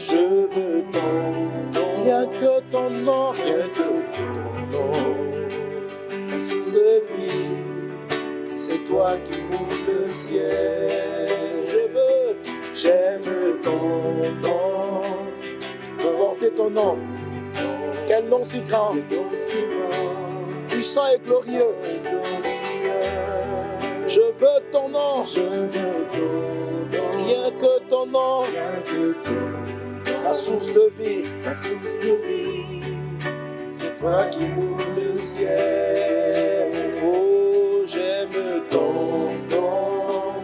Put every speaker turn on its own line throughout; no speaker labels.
Je veux ton nom. Rien que ton nom, rien que ton nom. Ma source de vie, c'est toi qui m'ouvres le ciel. J'aime ton nom. Porter ton nom. Quel nom si grand, puissant et glorieux. Je veux ton nom, rien que ton nom, la source de vie, c'est toi qui m'ouvres le ciel. Oh, j'aime ton nom,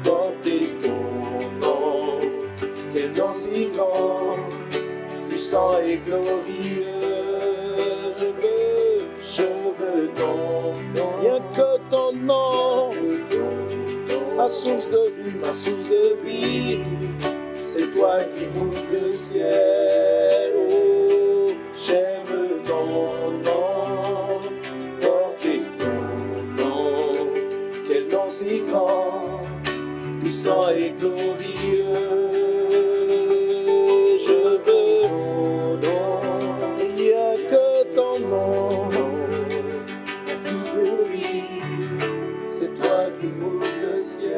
porter ton nom, quel nom si grand, puissant et glorieux. Je veux ton nom, rien que ton nom, ma source de vie, c'est toi qui m'ouvres le ciel. Oh, j'aime ton nom, porter ton nom, quel nom si grand, puissant et glorieux. Je veux ton nom, rien que ton nom, ma source de vie, c'est toi qui m'ouvres le ciel.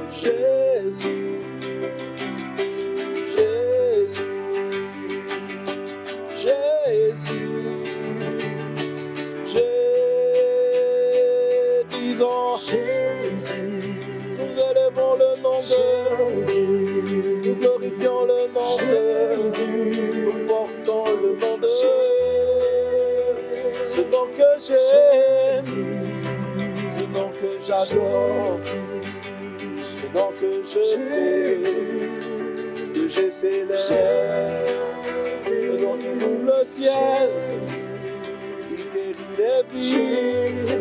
Jésus, Jésus, Jésus, disons Jésus, nous élevons le nom de Jésus, nous glorifions le nom de Jésus, nous portons le nom de Jésus, ce nom que j'aime, ce nom que j'adore, ce nom que je prie, que je célèbre, le nom qui m'ouvre le ciel, qui guérit les vies,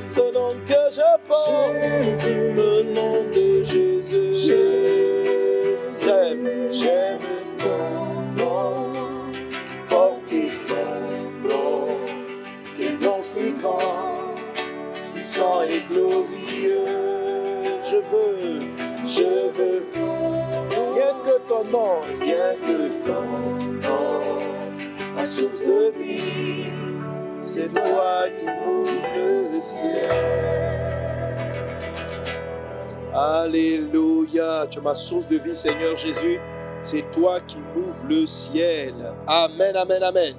ce nom que je porte, le nom de Jésus. J'aime ton nom, porter ton nom, quel nom si grand, puissant et glorieux. Je veux, rien que ton nom, rien que ton nom, ma source de vie, c'est toi qui m'ouvres le ciel. Alléluia, tu es ma source de vie, Seigneur Jésus, c'est toi qui m'ouvres le ciel. Amen, amen, amen.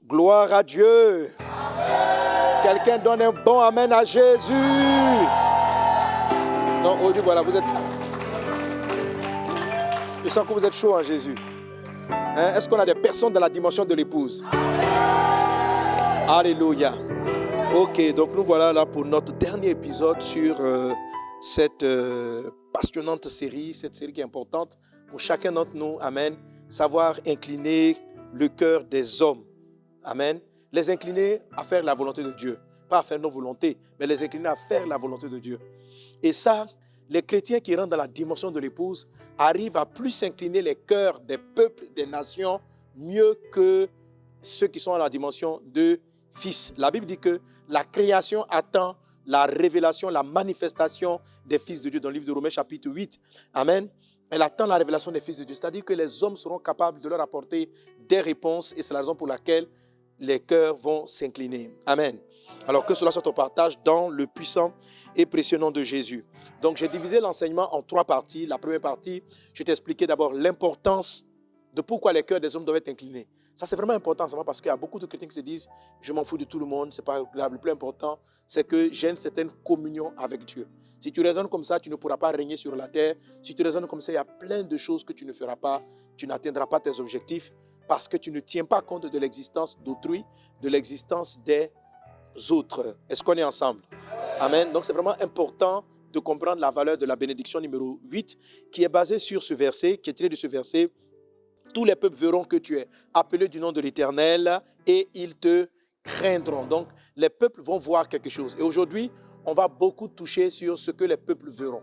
Gloire à Dieu. Amen. Quelqu'un donne un bon amen à Jésus. Non, aujourd'hui, voilà, vous êtes... Je sens que vous êtes chaud en Jésus. Hein? Est-ce qu'on a des personnes dans la dimension de l'épouse? Alléluia. Ok, donc nous voilà là pour notre dernier épisode sur cette passionnante série, cette série qui est importante pour chacun d'entre nous. Amen. Savoir incliner le cœur des hommes. Amen. Les incliner à faire la volonté de Dieu. Pas à faire nos volontés, mais les incliner à faire la volonté de Dieu. Et ça, les chrétiens qui rentrent dans la dimension de l'épouse arrivent à plus incliner les cœurs des peuples, des nations, mieux que ceux qui sont dans la dimension de fils. La Bible dit que la création attend la révélation, la manifestation des fils de Dieu dans le livre de Romains chapitre 8. Amen. Elle attend la révélation des fils de Dieu. C'est-à-dire que les hommes seront capables de leur apporter des réponses et c'est la raison pour laquelle les cœurs vont s'incliner. Amen. Alors que cela soit au partage dans le puissant et précieux nom de Jésus. Donc j'ai divisé l'enseignement en 3 parties. La première partie, je t'ai expliqué d'abord l'importance de pourquoi les cœurs des hommes doivent être inclinés. Ça c'est vraiment important, parce qu'il y a beaucoup de chrétiens qui se disent « je m'en fous de tout le monde, c'est pas grave, le plus important c'est que j'ai une certaine communion avec Dieu ». Si tu raisonnes comme ça, tu ne pourras pas régner sur la terre. Si tu raisonnes comme ça, il y a plein de choses que tu ne feras pas, tu n'atteindras pas tes objectifs parce que tu ne tiens pas compte de l'existence d'autrui, de l'existence des autres. Est-ce qu'on est ensemble? Amen. Donc c'est vraiment important de comprendre la valeur de la bénédiction numéro 8 qui est basée sur ce verset, qui est tiré de ce verset. Tous les peuples verront que tu es appelé du nom de l'Éternel et ils te craindront. Donc les peuples vont voir quelque chose. Et aujourd'hui, on va beaucoup toucher sur ce que les peuples verront.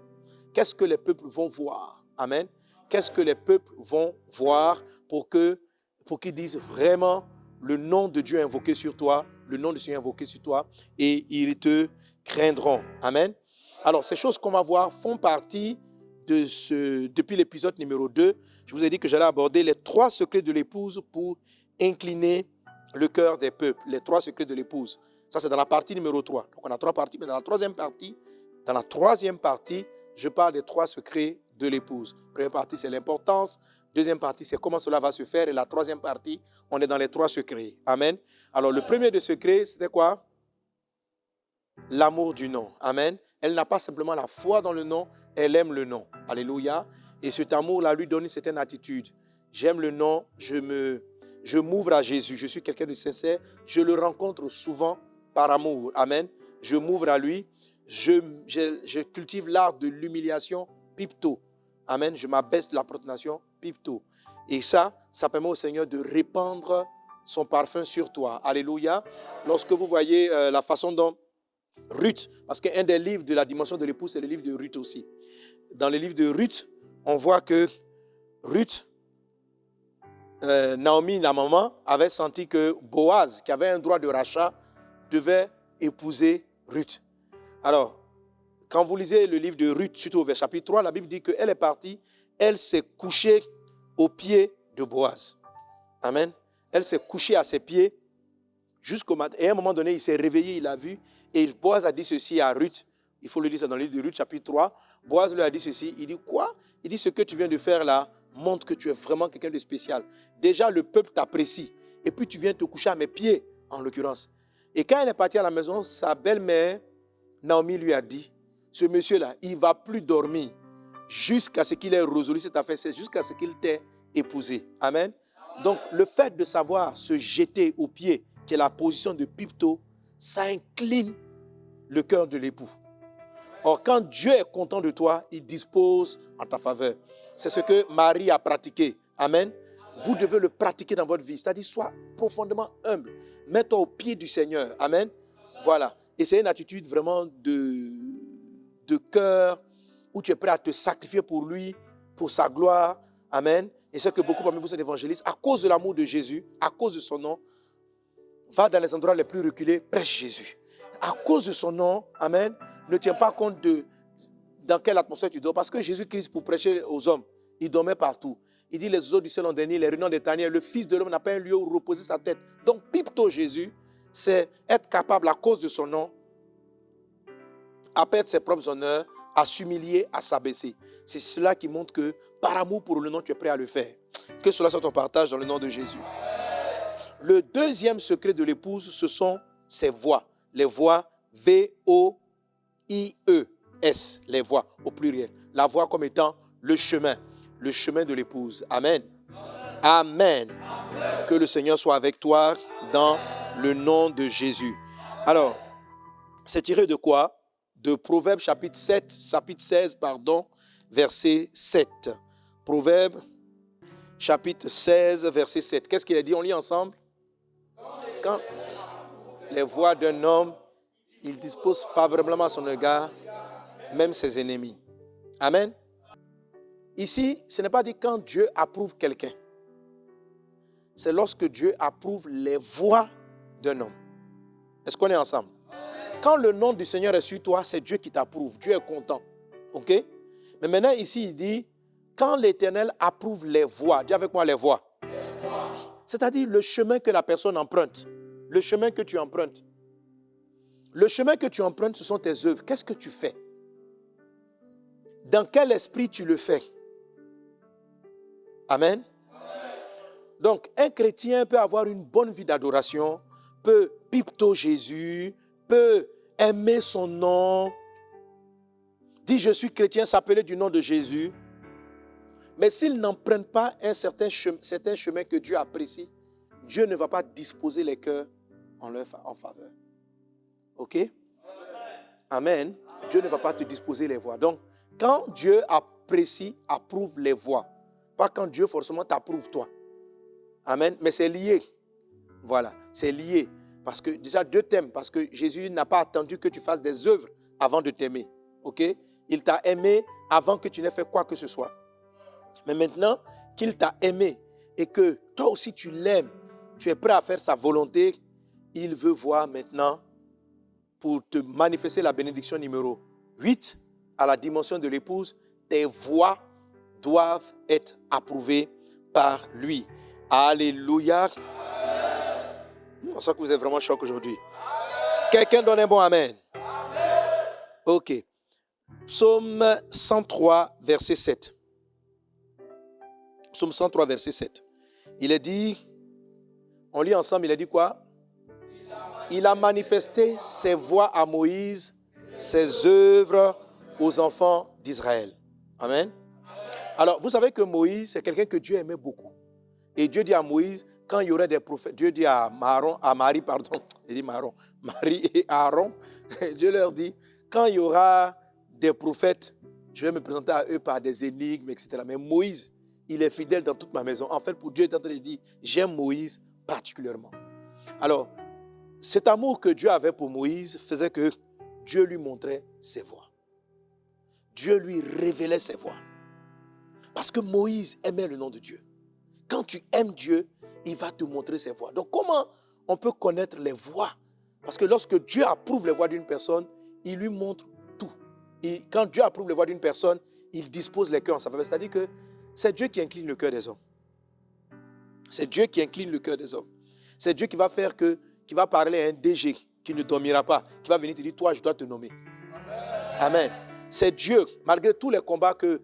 Qu'est-ce que les peuples vont voir? Amen. Qu'est-ce que les peuples vont voir pour qu'ils disent vraiment le nom de Dieu invoqué sur toi, le nom du Seigneur invoqué sur toi, et ils te craindront. Amen. Alors, ces choses qu'on va voir font partie depuis l'épisode numéro 2, je vous ai dit que j'allais aborder les 3 secrets de l'épouse pour incliner le cœur des peuples. Les 3 secrets de l'épouse. Ça, c'est dans la partie numéro 3. Donc, on a 3 parties, mais dans la troisième partie, je parle des 3 secrets de l'épouse. Première partie, c'est l'importance. Deuxième partie, c'est comment cela va se faire. Et la troisième partie, on est dans les 3 secrets. Amen. Alors, le premier des secrets, c'était quoi? L'amour du nom. Amen. Elle n'a pas simplement la foi dans le nom, elle aime le nom. Alléluia. Et cet amour-là lui donne une certaine attitude. J'aime le nom, je m'ouvre à Jésus. Je suis quelqu'un de sincère. Je le rencontre souvent par amour. Amen. Je m'ouvre à lui. Je cultive l'art de l'humiliation, pipto. Amen. Je m'abaisse de la profanation, pipto. Et ça permet au Seigneur de répandre son parfum sur toi. Alléluia. Lorsque vous voyez la façon dont Ruth, parce qu'un des livres de la dimension de l'épouse, c'est le livre de Ruth aussi. Dans le livre de Ruth, on voit que Ruth, Naomi, la maman, avait senti que Boaz, qui avait un droit de rachat, devait épouser Ruth. Alors, quand vous lisez le livre de Ruth, surtout au chapitre 3, la Bible dit qu'elle est partie, elle s'est couchée aux pieds de Boaz. Amen. Elle s'est couchée à ses pieds jusqu'au matin. Et à un moment donné, il s'est réveillé, il a vu. Et Boaz a dit ceci à Ruth. Il faut le lire dans le livre de Ruth, chapitre 3. Boaz lui a dit ceci. Il dit quoi? Il dit ce que tu viens de faire là montre que tu es vraiment quelqu'un de spécial. Déjà, le peuple t'apprécie. Et puis, tu viens te coucher à mes pieds, en l'occurrence. Et quand elle est partie à la maison, sa belle-mère, Naomi, lui a dit, ce monsieur-là, il ne va plus dormir jusqu'à ce qu'il ait résolu cette affaire, c'est jusqu'à ce qu'il t'ait épousé. Amen. Donc, le fait de savoir se jeter aux pieds, qui est la position de pipto, ça incline le cœur de l'époux. Or, quand Dieu est content de toi, il dispose en ta faveur. C'est ce que Marie a pratiqué. Amen. Vous devez le pratiquer dans votre vie. C'est-à-dire, sois profondément humble. Mets-toi au pied du Seigneur. Amen. Voilà. Et c'est une attitude vraiment de cœur où tu es prêt à te sacrifier pour lui, pour sa gloire. Amen. Et c'est que beaucoup parmi vous sont évangélistes. À cause de l'amour de Jésus, à cause de son nom, va dans les endroits les plus reculés, prêche Jésus. À cause de son nom, amen, ne tiens pas compte de dans quelle atmosphère tu dors. Parce que Jésus-Christ, pour prêcher aux hommes, il dormait partout. Il dit, les eaux du ciel ont dernier, les réunions des tanières, le Fils de l'homme n'a pas un lieu où reposer sa tête. Donc, pipto Jésus, c'est être capable, à cause de son nom, à perdre ses propres honneurs, à s'humilier, à s'abaisser. C'est cela qui montre que, par amour pour le nom, tu es prêt à le faire. Que cela soit ton partage dans le nom de Jésus. Le deuxième secret de l'épouse, ce sont ses voix. Les voix V-O-I-E-S, les voix au pluriel. La voix comme étant le chemin de l'épouse. Amen. Amen. Que le Seigneur soit avec toi dans le nom de Jésus. Alors, c'est tiré de quoi? De Proverbes chapitre 16, verset 7. Proverbes chapitre 16, verset 7. Qu'est-ce qu'il a dit? On lit ensemble. Quand les voix d'un homme, il dispose favorablement à son égard, même ses ennemis. Amen. Ici, ce n'est pas dit quand Dieu approuve quelqu'un. C'est lorsque Dieu approuve les voix d'un homme. Est-ce qu'on est ensemble? Quand le nom du Seigneur est sur toi, c'est Dieu qui t'approuve. Dieu est content. OK? Mais maintenant, ici, il dit, quand l'Éternel approuve les voies, dis avec moi les voies. C'est-à-dire le chemin que la personne emprunte. Le chemin que tu empruntes. Le chemin que tu empruntes, ce sont tes œuvres. Qu'est-ce que tu fais? Dans quel esprit tu le fais? Amen. Donc, un chrétien peut avoir une bonne vie d'adoration, peut pipto Jésus, peut aimer son nom, dit je suis chrétien, s'appeler du nom de Jésus. Mais s'il n'emprunte pas un certain chemin que Dieu apprécie, Dieu ne va pas disposer les cœurs en faveur. OK? Amen. Dieu ne va pas te disposer les voies. Donc, quand Dieu apprécie, approuve les voies, pas quand Dieu forcément t'approuve toi. Amen. Mais c'est lié. Voilà, c'est lié. Parce que, déjà, Dieu t'aime. Parce que Jésus n'a pas attendu que tu fasses des œuvres avant de t'aimer. OK? Il t'a aimé avant que tu n'aies fait quoi que ce soit. Mais maintenant qu'il t'a aimé et que toi aussi tu l'aimes, tu es prêt à faire sa volonté, il veut voir maintenant, pour te manifester la bénédiction numéro 8, à la dimension de l'épouse, tes voies doivent être approuvées par lui. Alléluia. On sent que vous êtes vraiment choc aujourd'hui. Quelqu'un donne un bon amen. Ok. Psaume 103, verset 7. Psaume 103, verset 7. Il est dit, on lit ensemble, il a dit quoi? Il a manifesté ses voies à Moïse, ses œuvres aux enfants d'Israël. Amen. Alors, vous savez que Moïse, c'est quelqu'un que Dieu aimait beaucoup. Et Dieu dit à Moïse, quand il y aurait des prophètes, Dieu dit à Marie et Aaron, Dieu leur dit, quand il y aura des prophètes, je vais me présenter à eux par des énigmes, etc. Mais Moïse, il est fidèle dans toute ma maison. En fait, pour Dieu, il est en train de dire, j'aime Moïse particulièrement. Alors, cet amour que Dieu avait pour Moïse faisait que Dieu lui montrait ses voies. Dieu lui révélait ses voies. Parce que Moïse aimait le nom de Dieu. Quand tu aimes Dieu, il va te montrer ses voies. Donc, comment on peut connaître les voies? Parce que lorsque Dieu approuve les voies d'une personne, il lui montre tout. Et quand Dieu approuve les voies d'une personne, il dispose les cœurs en sa faveur. C'est-à-dire que c'est Dieu qui incline le cœur des hommes. C'est Dieu qui incline le cœur des hommes. C'est Dieu qui va faire que, qui va parler à un DG qui ne dormira pas, qui va venir te dire, toi, je dois te nommer. Amen. C'est Dieu, malgré tous les combats que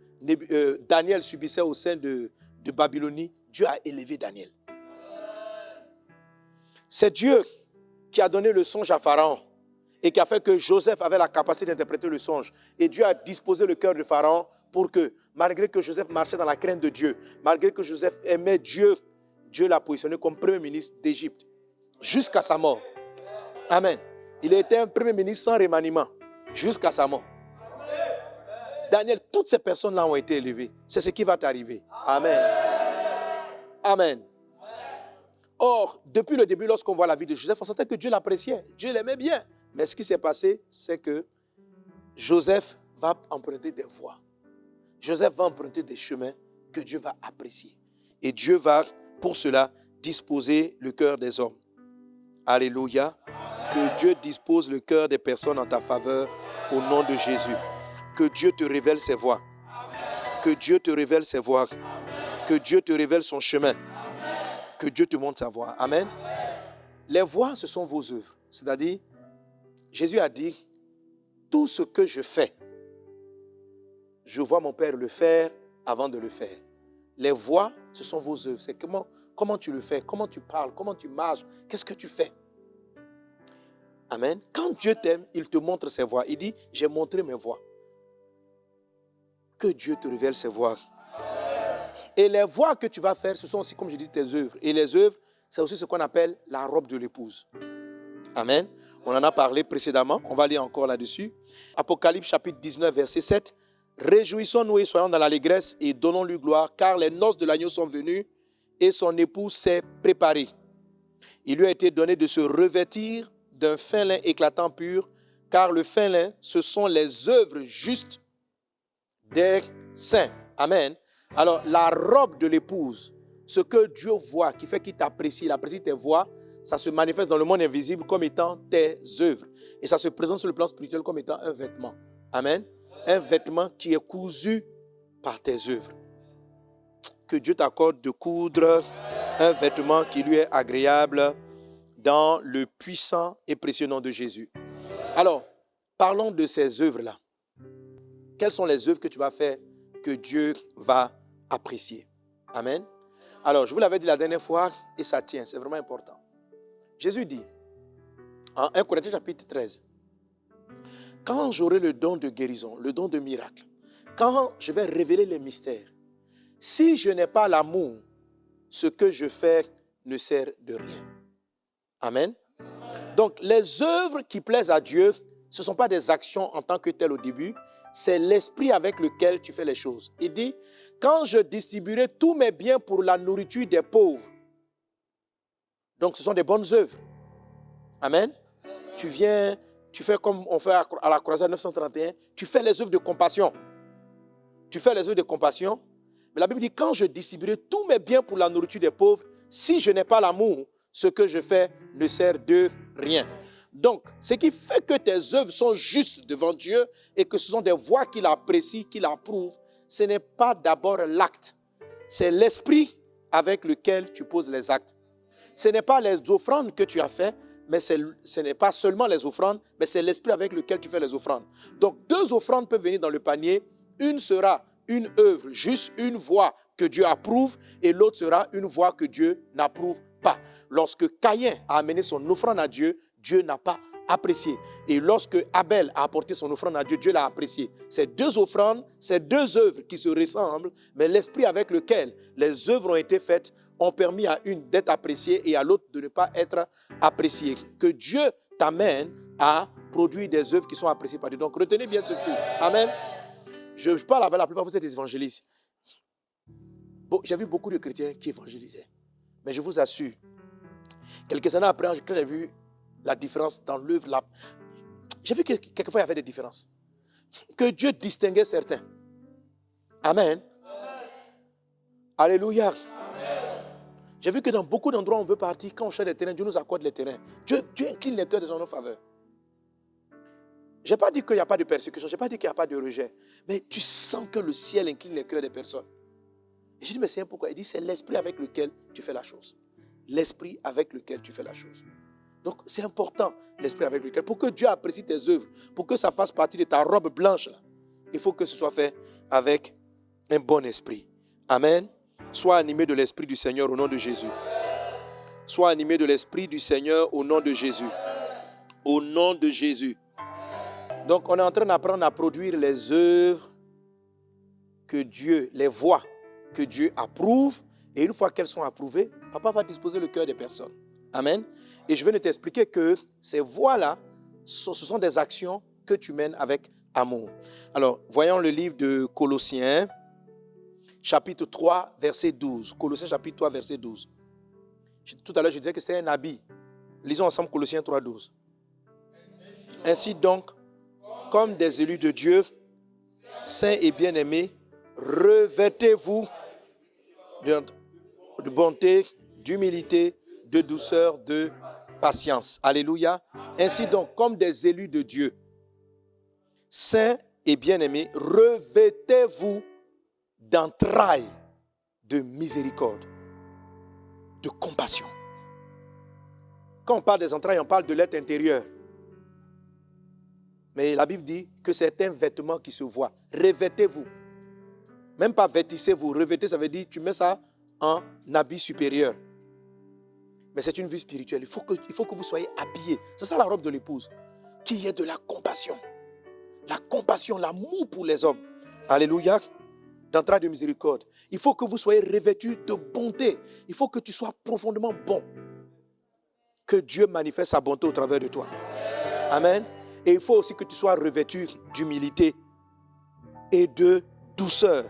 Daniel subissait au sein de Babylonie, Dieu a élevé Daniel. C'est Dieu qui a donné le songe à Pharaon et qui a fait que Joseph avait la capacité d'interpréter le songe. Et Dieu a disposé le cœur de Pharaon pour que, malgré que Joseph marchait dans la crainte de Dieu, malgré que Joseph aimait Dieu, Dieu l'a positionné comme premier ministre d'Égypte jusqu'à sa mort. Amen. Il a été un premier ministre sans remaniement jusqu'à sa mort. Daniel, toutes ces personnes-là ont été élevées. C'est ce qui va t'arriver. Amen. Amen. Or, depuis le début, lorsqu'on voit la vie de Joseph, on sentait que Dieu l'appréciait. Dieu l'aimait bien. Mais ce qui s'est passé, c'est que Joseph va emprunter des voies. Joseph va emprunter des chemins que Dieu va apprécier. Et Dieu va, pour cela, disposer le cœur des hommes. Alléluia. Que Dieu dispose le cœur des personnes en ta faveur au nom de Jésus. Que Dieu te révèle ses voies. Que Dieu te révèle ses voies. Que Dieu te révèle son chemin. Que Dieu te montre sa voie. Amen. Les voies, ce sont vos œuvres. C'est-à-dire, Jésus a dit, tout ce que je fais, je vois mon Père le faire avant de le faire. Les voies, ce sont vos œuvres. C'est comment tu le fais, comment tu parles, comment tu marches, qu'est-ce que tu fais. Amen. Quand Dieu t'aime, il te montre ses voies. Il dit, j'ai montré mes voies. Que Dieu te révèle ses voies. Et les voies que tu vas faire, ce sont aussi, comme je dis, tes œuvres. Et les œuvres, c'est aussi ce qu'on appelle la robe de l'épouse. Amen. On en a parlé précédemment. On va lire encore là-dessus. Apocalypse chapitre 19, verset 7. Réjouissons-nous et soyons dans l'allégresse et donnons-lui gloire, car les noces de l'agneau sont venues et son épouse s'est préparée. Il lui a été donné de se revêtir d'un fin lin éclatant pur, car le fin lin, ce sont les œuvres justes des saints. Amen. Alors, la robe de l'épouse, ce que Dieu voit, qui fait qu'il t'apprécie, il apprécie tes voies, ça se manifeste dans le monde invisible comme étant tes œuvres. Et ça se présente sur le plan spirituel comme étant un vêtement. Amen. Un vêtement qui est cousu par tes œuvres. Que Dieu t'accorde de coudre un vêtement qui lui est agréable dans le puissant et précieux nom de Jésus. Alors, parlons de ces œuvres-là. Quelles sont les œuvres que tu vas faire que Dieu va apprécier? Amen. Alors, je vous l'avais dit la dernière fois et ça tient, c'est vraiment important. Jésus dit, en 1 Corinthiens chapitre 13, quand j'aurai le don de guérison, le don de miracle, quand je vais révéler les mystères, si je n'ai pas l'amour, ce que je fais ne sert de rien. Amen. Donc, les œuvres qui plaisent à Dieu, ce ne sont pas des actions en tant que telles au début, c'est l'esprit avec lequel tu fais les choses. Il dit, quand je distribuerai tous mes biens pour la nourriture des pauvres. Donc, ce sont des bonnes œuvres. Amen. Tu viens, tu fais comme on fait à la croisade 931, tu fais les œuvres de compassion. Tu fais les œuvres de compassion. Mais la Bible dit, quand je distribuerai tous mes biens pour la nourriture des pauvres, si je n'ai pas l'amour, ce que je fais ne sert de rien. Donc, ce qui fait que tes œuvres sont justes devant Dieu et que ce sont des voies qu'il apprécie, qu'il approuve, ce n'est pas d'abord l'acte. C'est l'esprit avec lequel tu poses les actes. Ce n'est pas les offrandes que tu as fait, mais ce n'est pas seulement les offrandes, mais c'est l'esprit avec lequel tu fais les offrandes. Donc, 2 offrandes peuvent venir dans le panier. Une sera une œuvre juste, une voie que Dieu approuve, et l'autre sera une voie que Dieu n'approuve pas. Lorsque Caïn a amené son offrande à Dieu, Dieu n'a pas apprécié. Et lorsque Abel a apporté son offrande à Dieu, Dieu l'a apprécié. Ces 2 offrandes, ces 2 œuvres qui se ressemblent, mais l'esprit avec lequel les œuvres ont été faites ont permis à une d'être appréciée et à l'autre de ne pas être appréciée. Que Dieu t'amène à produire des œuvres qui sont appréciées par Dieu. Donc retenez bien ceci. Amen. Je parle avec la plupart, vous êtes des évangélistes. J'ai vu beaucoup de chrétiens qui évangélisaient. Mais je vous assure, quelques années après, quand j'ai vu la différence dans l'œuvre, j'ai vu que quelquefois il y avait des différences. Que Dieu distinguait certains. Amen. Alléluia. Amen. J'ai vu que dans beaucoup d'endroits où on veut partir, quand on cherche des terrains, Dieu nous accorde les terrains. Dieu incline les cœurs en nos faveurs. Je n'ai pas dit qu'il n'y a pas de persécution, je n'ai pas dit qu'il n'y a pas de rejet. Mais tu sens que le ciel incline les cœurs des personnes. Et je dis, mais c'est pourquoi? Il dit, c'est l'esprit avec lequel tu fais la chose. L'esprit avec lequel tu fais la chose. Donc, c'est important, l'esprit avec lequel. Pour que Dieu apprécie tes œuvres, pour que ça fasse partie de ta robe blanche, là, il faut que ce soit fait avec un bon esprit. Amen. Sois animé de l'esprit du Seigneur au nom de Jésus. Sois animé de l'esprit du Seigneur au nom de Jésus. Au nom de Jésus. Donc, on est en train d'apprendre à produire les œuvres que Dieu, les voies que Dieu approuve. Et une fois qu'elles sont approuvées, Papa va disposer le cœur des personnes. Amen. Et je vais t'expliquer que ces voies-là, ce sont des actions que tu mènes avec amour. Alors, voyons le livre de Colossiens, chapitre 3, verset 12. Colossiens, chapitre 3, verset 12. Tout à l'heure, je disais que c'était un habit. Lisons ensemble Colossiens 3, 12. Ainsi donc, comme des élus de Dieu, saints et bien-aimés, revêtez-vous de bonté, d'humilité, de douceur, de patience. Alléluia. Ainsi donc, comme des élus de Dieu, saints et bien-aimés, revêtez-vous d'entrailles de miséricorde, de compassion. Quand on parle des entrailles, on parle de l'être intérieur. Mais la Bible dit que c'est un vêtement qui se voit. Revêtez-vous. Même pas vêtissez-vous. Revêtez, ça veut dire tu mets ça en habit supérieur. Mais c'est une vie spirituelle. Il faut que vous soyez habillés. C'est ça la robe de l'épouse. Qu'il y ait de la compassion. La compassion, l'amour pour les hommes. Alléluia. D'entrailles de miséricorde. Il faut que vous soyez revêtus de bonté. Il faut que tu sois profondément bon. Que Dieu manifeste sa bonté au travers de toi. Amen. Et il faut aussi que tu sois revêtu d'humilité et de douceur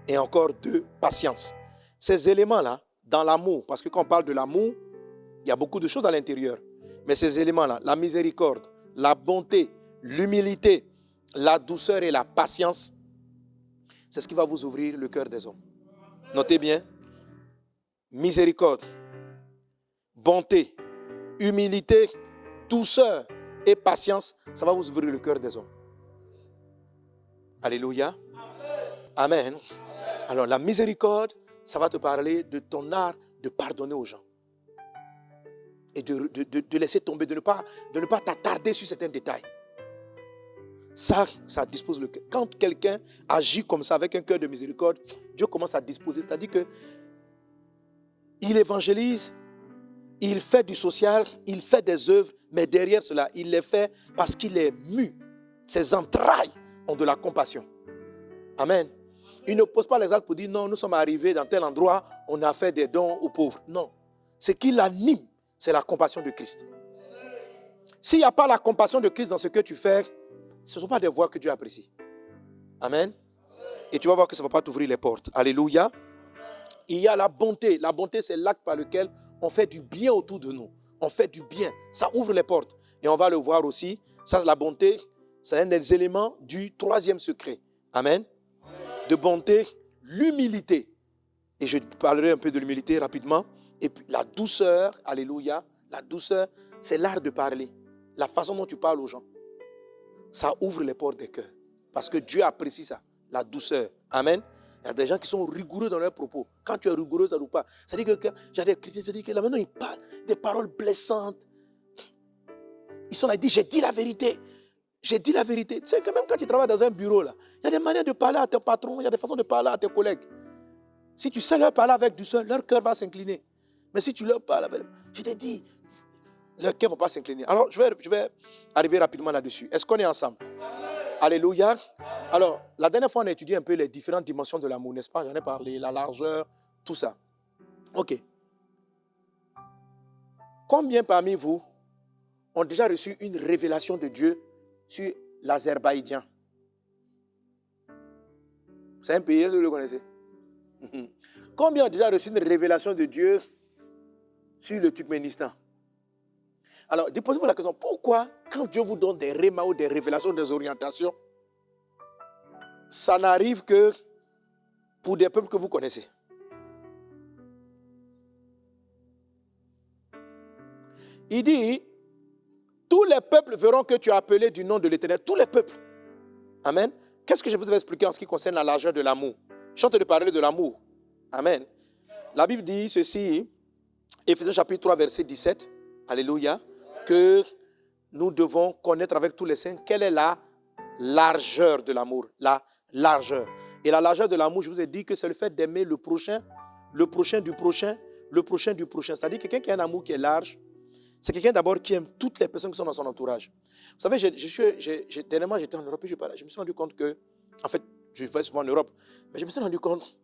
et encore de patience. Ces éléments-là, dans l'amour, parce que quand on parle de l'amour, il y a beaucoup de choses à l'intérieur. Mais ces éléments-là, la miséricorde, la bonté, l'humilité, la douceur et la patience, c'est ce qui va vous ouvrir le cœur des hommes. Notez bien, miséricorde, bonté, humilité, douceur et patience, ça va vous ouvrir le cœur des hommes. Alléluia. Amen. Alors la miséricorde, ça va te parler de ton art de pardonner aux gens. Et de laisser tomber, de ne pas t'attarder sur certains détails. Ça dispose le cœur. Quand quelqu'un agit comme ça avec un cœur de miséricorde, Dieu commence à disposer. C'est-à-dire que il évangélise, il fait du social, il fait des œuvres, mais derrière cela, il les fait parce qu'il est mu. Ses entrailles ont de la compassion. Amen. Il ne pose pas les actes pour dire non, nous sommes arrivés dans tel endroit, on a fait des dons aux pauvres. Non. Ce qui l'anime, c'est la compassion de Christ. S'il n'y a pas la compassion de Christ dans ce que tu fais, ce ne sont pas des voies que Dieu apprécie. Amen. Et tu vas voir que ça ne va pas t'ouvrir les portes. Alléluia. Il y a la bonté. La bonté, c'est l'acte par lequel on fait du bien autour de nous. On fait du bien. Ça ouvre les portes. Et on va le voir aussi. Ça, la bonté, c'est un des éléments du 3e secret. Amen. De bonté, l'humilité. Et je parlerai un peu de l'humilité rapidement. Et puis la douceur, alléluia. La douceur, c'est l'art de parler. La façon dont tu parles aux gens. Ça ouvre les portes des cœurs. Parce que Dieu apprécie ça. la douceur. Amen. Il y a des gens qui sont rigoureux dans leurs propos. Quand tu es rigoureux, ça ne pas. Ça dit que j'ai des chrétiens, ça dit que là maintenant ils parlent des paroles blessantes. Ils sont là, ils disent, j'ai dit la vérité. J'ai dit la vérité. Tu sais que même quand tu travailles dans un bureau, là, il y a des manières de parler à tes patrons, il y a des façons de parler à tes collègues. Si tu sais leur parler avec douceur, leur cœur va s'incliner. Mais si tu leur parles avec... Je t'ai dit, leur cœur ne va pas s'incliner. Alors, je vais arriver rapidement là-dessus. Est-ce qu'on est ensemble? Alléluia. Alors, la dernière fois, on a étudié un peu les différentes dimensions de l'amour, n'est-ce pas? J'en ai parlé, la largeur, tout ça. Ok. Combien parmi vous ont déjà reçu une révélation de Dieu sur l'Azerbaïdjan? C'est un pays, est-ce que vous le connaissez? Combien ont déjà reçu une révélation de Dieu sur le Turkménistan? Alors, posez-vous la question, pourquoi, quand Dieu vous donne des rémas ou des révélations, des orientations, ça n'arrive que pour des peuples que vous connaissez? Il dit, tous les peuples verront que tu as appelé du nom de l'Éternel. Tous les peuples. Amen. Qu'est-ce que je vous ai expliqué en ce qui concerne la largeur de l'amour? Je suis en train de parler de l'amour. Amen. La Bible dit ceci, Éphésiens chapitre 3, verset 17. Alléluia. Que nous devons connaître avec tous les saints quelle est la largeur de l'amour. La largeur. Et la largeur de l'amour, je vous ai dit que c'est le fait d'aimer le prochain du prochain, le prochain du prochain. C'est-à-dire quelqu'un qui a un amour qui est large, c'est quelqu'un d'abord qui aime toutes les personnes qui sont dans son entourage. Vous savez, dernièrement, j'étais en Europe et je me suis rendu compte que, en fait, je vais souvent en Europe, mais je me suis rendu compte,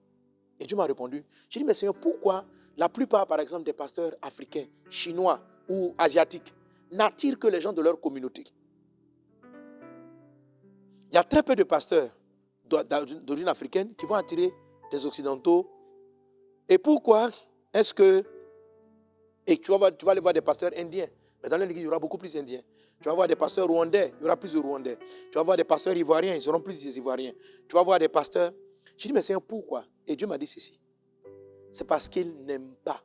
et Dieu m'a répondu, j'ai dit, mais Seigneur, pourquoi la plupart, par exemple, des pasteurs africains, chinois ou asiatiques, n'attirent que les gens de leur communauté? Il y a très peu de pasteurs d'origine africaine qui vont attirer des occidentaux. Et pourquoi est-ce que... Et tu vas aller voir des pasteurs indiens. Mais dans l'église, il y aura beaucoup plus d'indiens. Tu vas voir des pasteurs rwandais, il y aura plus de rwandais. Tu vas voir des pasteurs ivoiriens, ils auront plus d'ivoiriens. Tu vas voir des pasteurs... J'ai dit, mais Seigneur, pourquoi? Et Dieu m'a dit ceci. C'est parce qu'ils n'aiment pas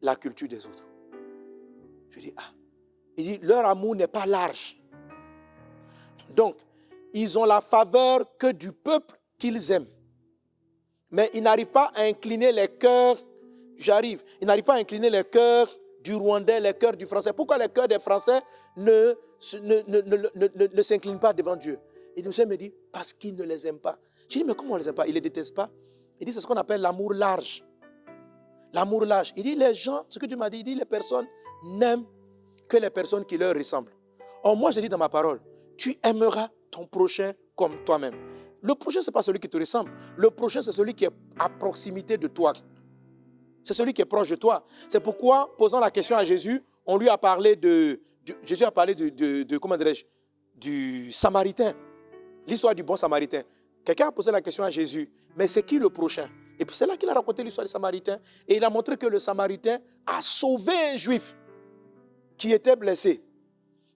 la culture des autres. Je dis, ah. Il dit, leur amour n'est pas large. Donc, ils ont la faveur que du peuple qu'ils aiment. Mais ils n'arrivent pas à incliner les cœurs. Ils n'arrivent pas à incliner les cœurs du Rwandais, les cœurs du Français. Pourquoi les cœurs des Français ne s'inclinent pas devant Dieu? Et le Seigneur me dit, parce qu'ils ne les aiment pas. Je dis, mais comment on ne les aime pas? Ils ne les détestent pas. Il dit, c'est ce qu'on appelle l'amour large. L'amour large. Il dit, les gens, ce que Dieu m'a dit, il dit, les personnes n'aiment que les personnes qui leur ressemblent. Or, moi, je dis dans ma parole, tu aimeras ton prochain comme toi-même. Le prochain, ce n'est pas celui qui te ressemble. Le prochain, c'est celui qui est à proximité de toi. C'est celui qui est proche de toi. C'est pourquoi, posant la question à Jésus, on lui a parlé Jésus a parlé comment dirais-je, du Samaritain. L'histoire du bon Samaritain. Quelqu'un a posé la question à Jésus, mais c'est qui le prochain? Et puis c'est là qu'il a raconté l'histoire du Samaritain. Et il a montré que le Samaritain a sauvé un Juif qui était blessé.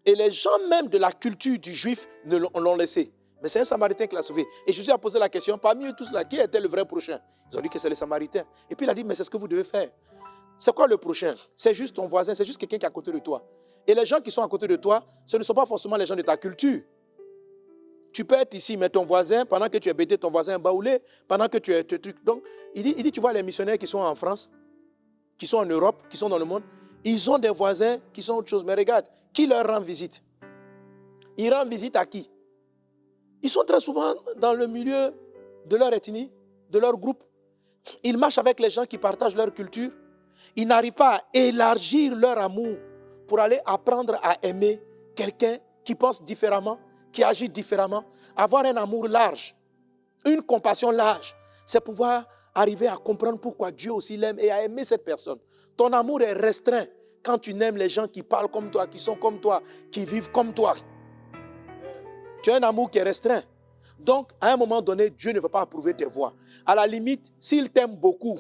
Et les gens même de la culture du Juif l'ont laissé. Mais c'est un Samaritain qui l'a sauvé. Et Jésus a posé la question, parmi eux tous là, qui était le vrai prochain? Ils ont dit que c'est le Samaritain. Et puis il a dit, mais c'est ce que vous devez faire. C'est quoi le prochain? C'est juste ton voisin, c'est juste quelqu'un qui est à côté de toi. Et les gens qui sont à côté de toi, ce ne sont pas forcément les gens de ta culture. Tu peux être ici, mais ton voisin, pendant que tu es bêté, ton voisin est baoulé, pendant que tu es... Donc, il dit, tu vois les missionnaires qui sont en France, qui sont en Europe, qui sont dans le monde, ils ont des voisins qui sont autre chose. Mais regarde, qui leur rend visite? Ils rendent visite à qui? Ils sont très souvent dans le milieu de leur ethnie, de leur groupe. Ils marchent avec les gens qui partagent leur culture. Ils n'arrivent pas à élargir leur amour pour aller apprendre à aimer quelqu'un qui pense différemment, qui agit différemment. Avoir un amour large, une compassion large, c'est pouvoir arriver à comprendre pourquoi Dieu aussi l'aime et à aimer cette personne. Ton amour est restreint quand tu n'aimes les gens qui parlent comme toi, qui sont comme toi, qui vivent comme toi. Tu as un amour qui est restreint. Donc, à un moment donné, Dieu ne veut pas approuver tes voix. À la limite, s'il t'aime beaucoup,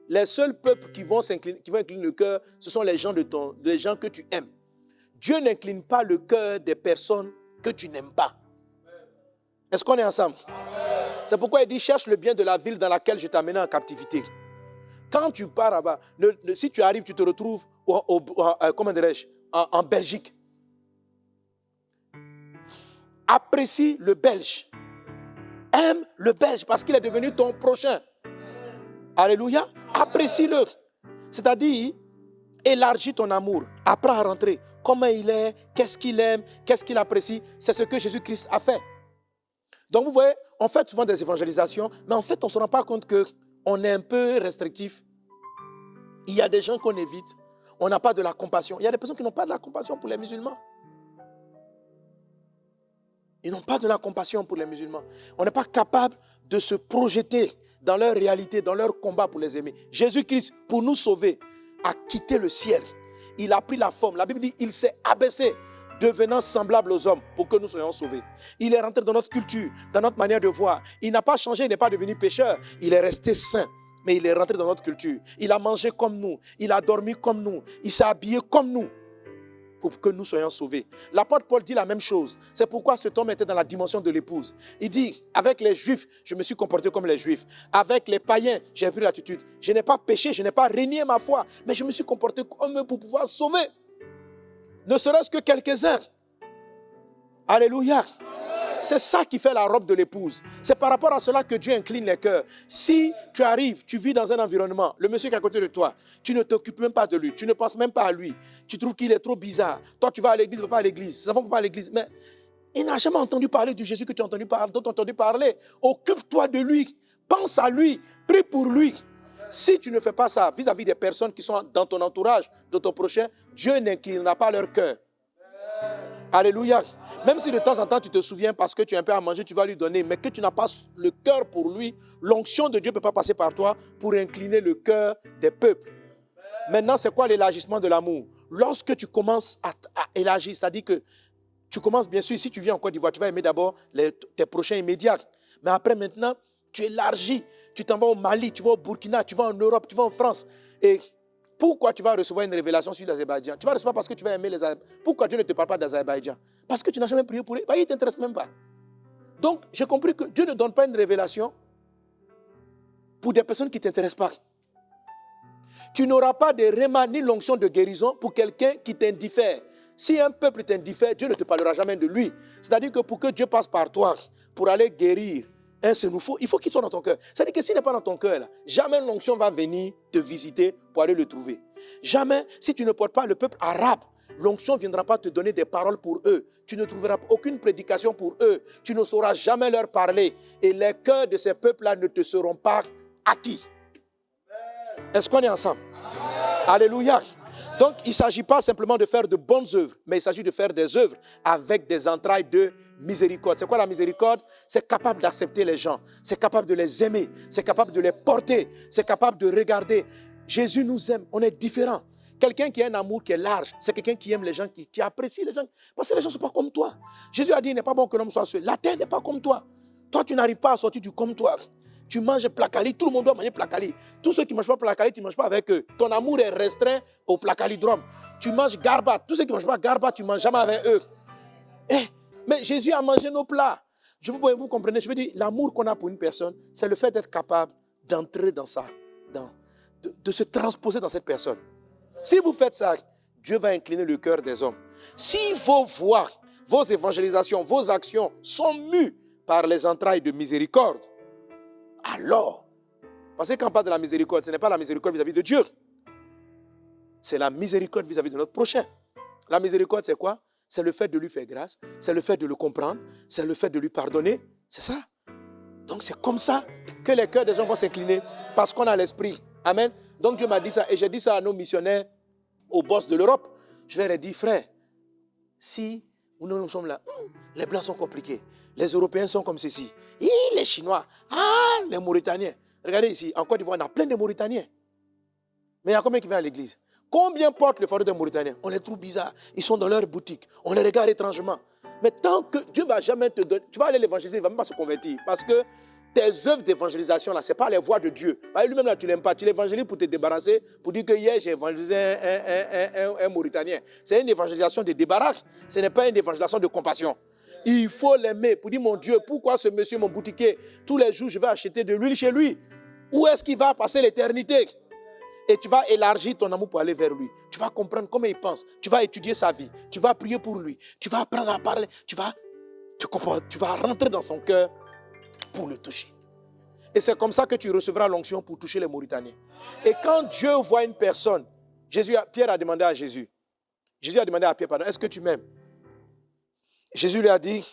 les seuls peuples qui vont incliner le cœur, ce sont les gens que tu aimes. Dieu n'incline pas le cœur des personnes que tu n'aimes pas. Est-ce qu'on est ensemble? C'est pourquoi il dit, cherche le bien de la ville dans laquelle je t'ai amené en captivité. Quand tu pars là-bas, si tu arrives, tu te retrouves comment dirais-je, en Belgique. Apprécie le Belge. Aime le Belge parce qu'il est devenu ton prochain. Alléluia. Apprécie-le. C'est-à-dire, élargis ton amour. Apprends à rentrer. Comment il est, qu'est-ce qu'il aime, qu'est-ce qu'il apprécie. C'est ce que Jésus-Christ a fait. Donc vous voyez, on fait souvent des évangélisations, mais en fait, on ne se rend pas compte qu'on est un peu restrictif. Il y a des gens qu'on évite. On n'a pas de la compassion. Il y a des personnes qui n'ont pas de la compassion pour les musulmans. Ils n'ont pas de la compassion pour les musulmans. On n'est pas capable de se projeter dans leur réalité, dans leur combat pour les aimer. Jésus-Christ, pour nous sauver, a quitté le ciel. Il a pris la forme. La Bible dit qu'il s'est abaissé, devenant semblable aux hommes pour que nous soyons sauvés. Il est rentré dans notre culture, dans notre manière de voir. Il n'a pas changé, il n'est pas devenu pécheur. Il est resté saint, mais il est rentré dans notre culture. Il a mangé comme nous, il a dormi comme nous, il s'est habillé comme nous pour que nous soyons sauvés. L'apôtre Paul dit la même chose. C'est pourquoi cet homme était dans la dimension de l'épouse. Il dit, avec les Juifs, je me suis comporté comme les Juifs. Avec les païens, j'ai pris l'attitude. Je n'ai pas péché, je n'ai pas renié ma foi, mais je me suis comporté comme eux pour pouvoir sauver. Ne serait-ce que quelques-uns. Alléluia. C'est ça qui fait la robe de l'épouse. C'est par rapport à cela que Dieu incline les cœurs. Si tu arrives, tu vis dans un environnement, le monsieur qui est à côté de toi, tu ne t'occupes même pas de lui, tu ne penses même pas à lui, tu trouves qu'il est trop bizarre. Toi, tu vas à l'église, il ne va pas à l'église. Ses enfants ne vont pas à l'église. Mais il n'a jamais entendu parler du Jésus que tu as entendu parler, dont tu as entendu parler. Occupe-toi de lui. Pense à lui. Prie pour lui. Si tu ne fais pas ça vis-à-vis des personnes qui sont dans ton entourage, de ton prochain, Dieu n'inclinera pas leur cœur. Alléluia. Même si de temps en temps tu te souviens parce que tu as un peu à manger, tu vas lui donner, mais que tu n'as pas le cœur pour lui, l'onction de Dieu ne peut pas passer par toi pour incliner le cœur des peuples. Maintenant, c'est quoi l'élargissement de l'amour? Lorsque tu commences à élargir, c'est-à-dire que tu commences, bien sûr, si tu viens en Côte d'Ivoire, tu vas aimer d'abord tes prochains immédiats. Mais après, maintenant, tu élargis. Tu t'en vas au Mali, tu vas au Burkina, tu vas en Europe, tu vas en France. Et pourquoi tu vas recevoir une révélation sur l'Azerbaïdjan? Tu vas recevoir parce que tu vas aimer les Azerbaïdjans. Pourquoi Dieu ne te parle pas d'Azerbaïdjan? Parce que tu n'as jamais prié pour eux. Il ne t'intéresse même pas. Donc, j'ai compris que Dieu ne donne pas une révélation pour des personnes qui ne t'intéressent pas. Tu n'auras pas de réma ni l'onction de guérison pour quelqu'un qui t'indiffère. Si un peuple t'indiffère, Dieu ne te parlera jamais de lui. C'est-à-dire que pour que Dieu passe par toi, pour aller guérir un sénoufo, il faut qu'il soit dans ton cœur. C'est-à-dire que s'il n'est pas dans ton cœur, là, jamais l'onction va venir te visiter pour aller le trouver. Jamais, si tu ne portes pas le peuple arabe, l'onction ne viendra pas te donner des paroles pour eux. Tu ne trouveras aucune prédication pour eux. Tu ne sauras jamais leur parler. Et les cœurs de ces peuples-là ne te seront pas acquis. Est-ce qu'on est ensemble? Alléluia. Donc, il ne s'agit pas simplement de faire de bonnes œuvres, mais il s'agit de faire des œuvres avec des entrailles de miséricorde. C'est quoi la miséricorde? C'est capable d'accepter les gens. C'est capable de les aimer. C'est capable de les porter. C'est capable de regarder. Jésus nous aime. On est différents. Quelqu'un qui a un amour qui est large, c'est quelqu'un qui aime les gens, qui apprécie les gens. Parce que les gens ne sont pas comme toi. Jésus a dit, il n'est pas bon que l'homme soit seul. La terre n'est pas comme toi. Toi, tu n'arrives pas à sortir du comme toi. Tu manges placali, tout le monde doit manger placali. Tous ceux qui ne mangent pas placali, tu ne manges pas avec eux. Ton amour est restreint au placalidrome. Tu manges garba. Tous ceux qui ne mangent pas garba, tu ne manges jamais avec eux. Mais Jésus a mangé nos plats. Vous comprenez, je veux dire, l'amour qu'on a pour une personne, c'est le fait d'être capable d'entrer dans ça, de se transposer dans cette personne. Si vous faites ça, Dieu va incliner le cœur des hommes. Si vos voix, vos évangélisations, vos actions sont mues par les entrailles de miséricorde, alors, parce que quand on parle de la miséricorde, ce n'est pas la miséricorde vis-à-vis de Dieu. C'est la miséricorde vis-à-vis de notre prochain. La miséricorde, c'est quoi? C'est le fait de lui faire grâce, c'est le fait de le comprendre, c'est le fait de lui pardonner. C'est ça. Donc c'est comme ça que les cœurs des gens vont s'incliner, parce qu'on a l'esprit. Amen. Donc Dieu m'a dit ça, et j'ai dit ça à nos missionnaires, aux boss de l'Europe. Je leur ai dit, frère, si nous sommes là, les Blancs sont compliqués, les Européens sont comme ceci, les Chinois, les Mauritaniens. Regardez ici, en Côte d'Ivoire, on a plein de Mauritaniens. Mais il y a combien qui viennent à l'église? Combien portent le fardeau des Mauritaniens? On les trouve bizarres. Ils sont dans leur boutique. On les regarde étrangement. Mais tant que Dieu ne va jamais te donner, tu vas aller l'évangéliser, il ne va même pas se convertir. Parce que tes œuvres d'évangélisation, là, ce n'est pas les voies de Dieu. Lui-même, là, tu ne l'aimes pas. Tu l'évangélises pour te débarrasser, pour dire que hier, j'ai évangélisé un Mauritanien. C'est une évangélisation de débarras. Ce n'est pas une évangélisation de compassion. Il faut l'aimer pour dire, mon Dieu, pourquoi ce monsieur, mon boutiquier, tous les jours, je vais acheter de l'huile chez lui? Où est-ce qu'il va passer l'éternité? Et tu vas élargir ton amour pour aller vers lui. Tu vas comprendre comment il pense. Tu vas étudier sa vie. Tu vas prier pour lui. Tu vas apprendre à parler. Tu vas rentrer dans son cœur pour le toucher. Et c'est comme ça que tu recevras l'onction pour toucher les Mauritaniens. Et quand Dieu voit une personne, Pierre a demandé à Jésus, a demandé à Pierre, pardon, est-ce que tu m'aimes? Jésus lui a dit,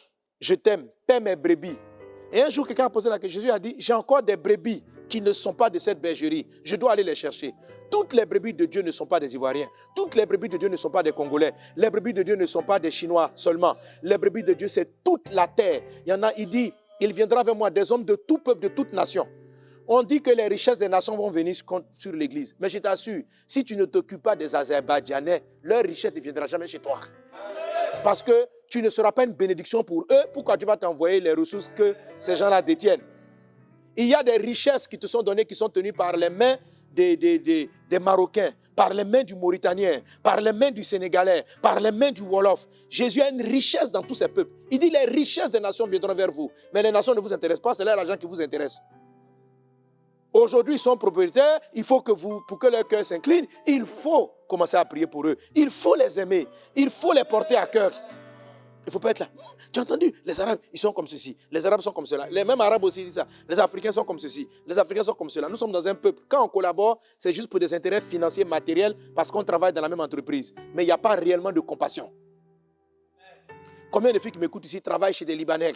je t'aime, paie mes brebis. Et un jour, quelqu'un a posé la question, Jésus a dit, j'ai encore des brebis qui ne sont pas de cette bergerie. Je dois aller les chercher. Toutes les brebis de Dieu ne sont pas des Ivoiriens. Toutes les brebis de Dieu ne sont pas des Congolais. Les brebis de Dieu ne sont pas des Chinois seulement. Les brebis de Dieu, c'est toute la terre. Il y en a, il dit, il viendra vers moi des hommes de tout peuple, de toute nation. On dit que les richesses des nations vont venir sur l'église. Mais je t'assure, si tu ne t'occupes pas des Azerbaïdjanais, leur richesse ne viendra jamais chez toi. Parce que tu ne seras pas une bénédiction pour eux. Pourquoi tu vas t'envoyer les ressources que ces gens-là détiennent? Il y a des richesses qui te sont données, qui sont tenues par les mains des Marocains, par les mains du Mauritanien, par les mains du Sénégalais, par les mains du Wolof. Jésus a une richesse dans tous ces peuples. Il dit les richesses des nations viendront vers vous. Mais les nations ne vous intéressent pas, c'est leur argent qui vous intéresse. Aujourd'hui, ils sont propriétaires, il faut que pour que leur cœur s'incline, il faut commencer à prier pour eux. Il faut les aimer, il faut les porter à cœur. Il ne faut pas être là. Tu as entendu? Les Arabes, ils sont comme ceci. Les Arabes sont comme cela. Les mêmes Arabes aussi disent ça. Les Africains sont comme ceci. Les Africains sont comme cela. Nous sommes dans un peuple. Quand on collabore, c'est juste pour des intérêts financiers, matériels, parce qu'on travaille dans la même entreprise. Mais il n'y a pas réellement de compassion. Combien de filles qui m'écoutent ici travaillent chez des Libanais,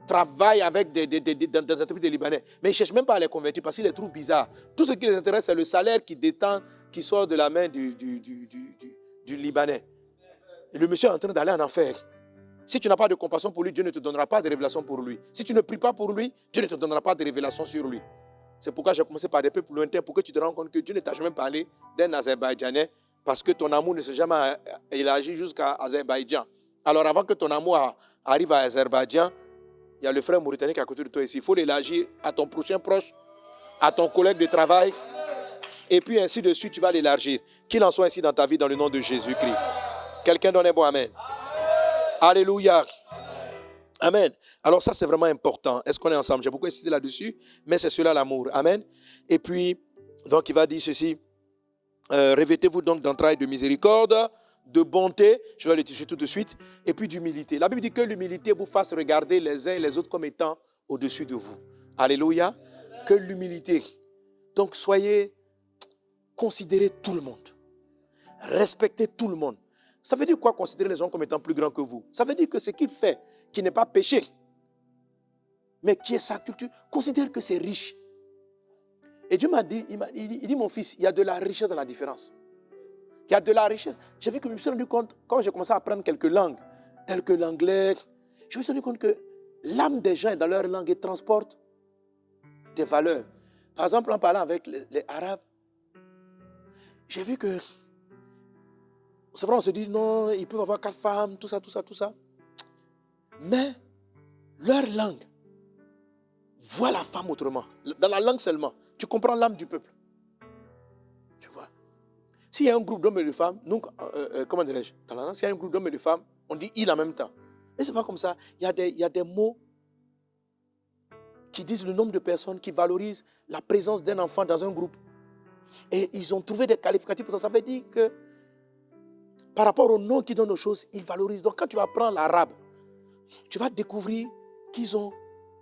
travaillent avec des entreprises de Libanais, mais ils ne cherchent même pas à les convertir parce qu'ils les trouvent bizarres. Tout ce qui les intéresse, c'est le salaire qui sort de la main du Libanais. Et le monsieur est en train d'aller en enfer. Si tu n'as pas de compassion pour lui, Dieu ne te donnera pas de révélation pour lui. Si tu ne pries pas pour lui, Dieu ne te donnera pas de révélation sur lui. C'est pourquoi j'ai commencé par des peuples lointains, pour que tu te rends compte que Dieu ne t'a jamais parlé d'un Azerbaïdjanais, parce que ton amour ne s'est jamais élargi jusqu'à Azerbaïdjan. Alors avant que ton amour arrive à Azerbaïdjan, il y a le frère mauritanien qui est à côté de toi ici. Il faut l'élargir à ton prochain proche, à ton collègue de travail, et puis ainsi de suite, tu vas l'élargir. Qu'il en soit ainsi dans ta vie, dans le nom de Jésus-Christ. Quelqu'un donne un bon amen. Alléluia. Amen. Alors ça, c'est vraiment important. Est-ce qu'on est ensemble? J'ai beaucoup insisté là-dessus, mais c'est cela l'amour. Amen. Et puis, donc il va dire ceci. Revêtez-vous donc d'entrailles de miséricorde, de bonté, je vais le dire tout de suite, et puis d'humilité. La Bible dit que l'humilité vous fasse regarder les uns et les autres comme étant au-dessus de vous. Alléluia. Que l'humilité. Donc considérez tout le monde. Respectez tout le monde. Ça veut dire quoi, considérer les gens comme étant plus grands que vous? Ça veut dire que ce qu'il fait, qui n'est pas péché, mais qui est sa culture, considère que c'est riche. Et Dieu m'a dit, il dit, mon fils, il y a de la richesse dans la différence. Il y a de la richesse. J'ai vu que je me suis rendu compte, quand j'ai commencé à apprendre quelques langues, telles que l'anglais, je me suis rendu compte que l'âme des gens est dans leur langue et transporte des valeurs. Par exemple, en parlant avec les Arabes, j'ai vu que c'est vrai, on se dit, non, ils peuvent avoir 4 femmes, tout ça. Mais leur langue voit la femme autrement. Dans la langue seulement, tu comprends l'âme du peuple. Tu vois. S'il y a un groupe d'hommes et de femmes, nous, comment dirais-je, dans la langue, s'il y a un groupe d'hommes et de femmes, on dit il en même temps. Mais ce n'est pas comme ça. Il y a des mots qui disent le nombre de personnes qui valorisent la présence d'un enfant dans un groupe. Et ils ont trouvé des qualificatifs pour ça. Ça veut dire que par rapport au nom qu'ils donnent aux choses, ils valorisent. Donc quand tu vas prendre l'arabe, tu vas découvrir qu'ils ont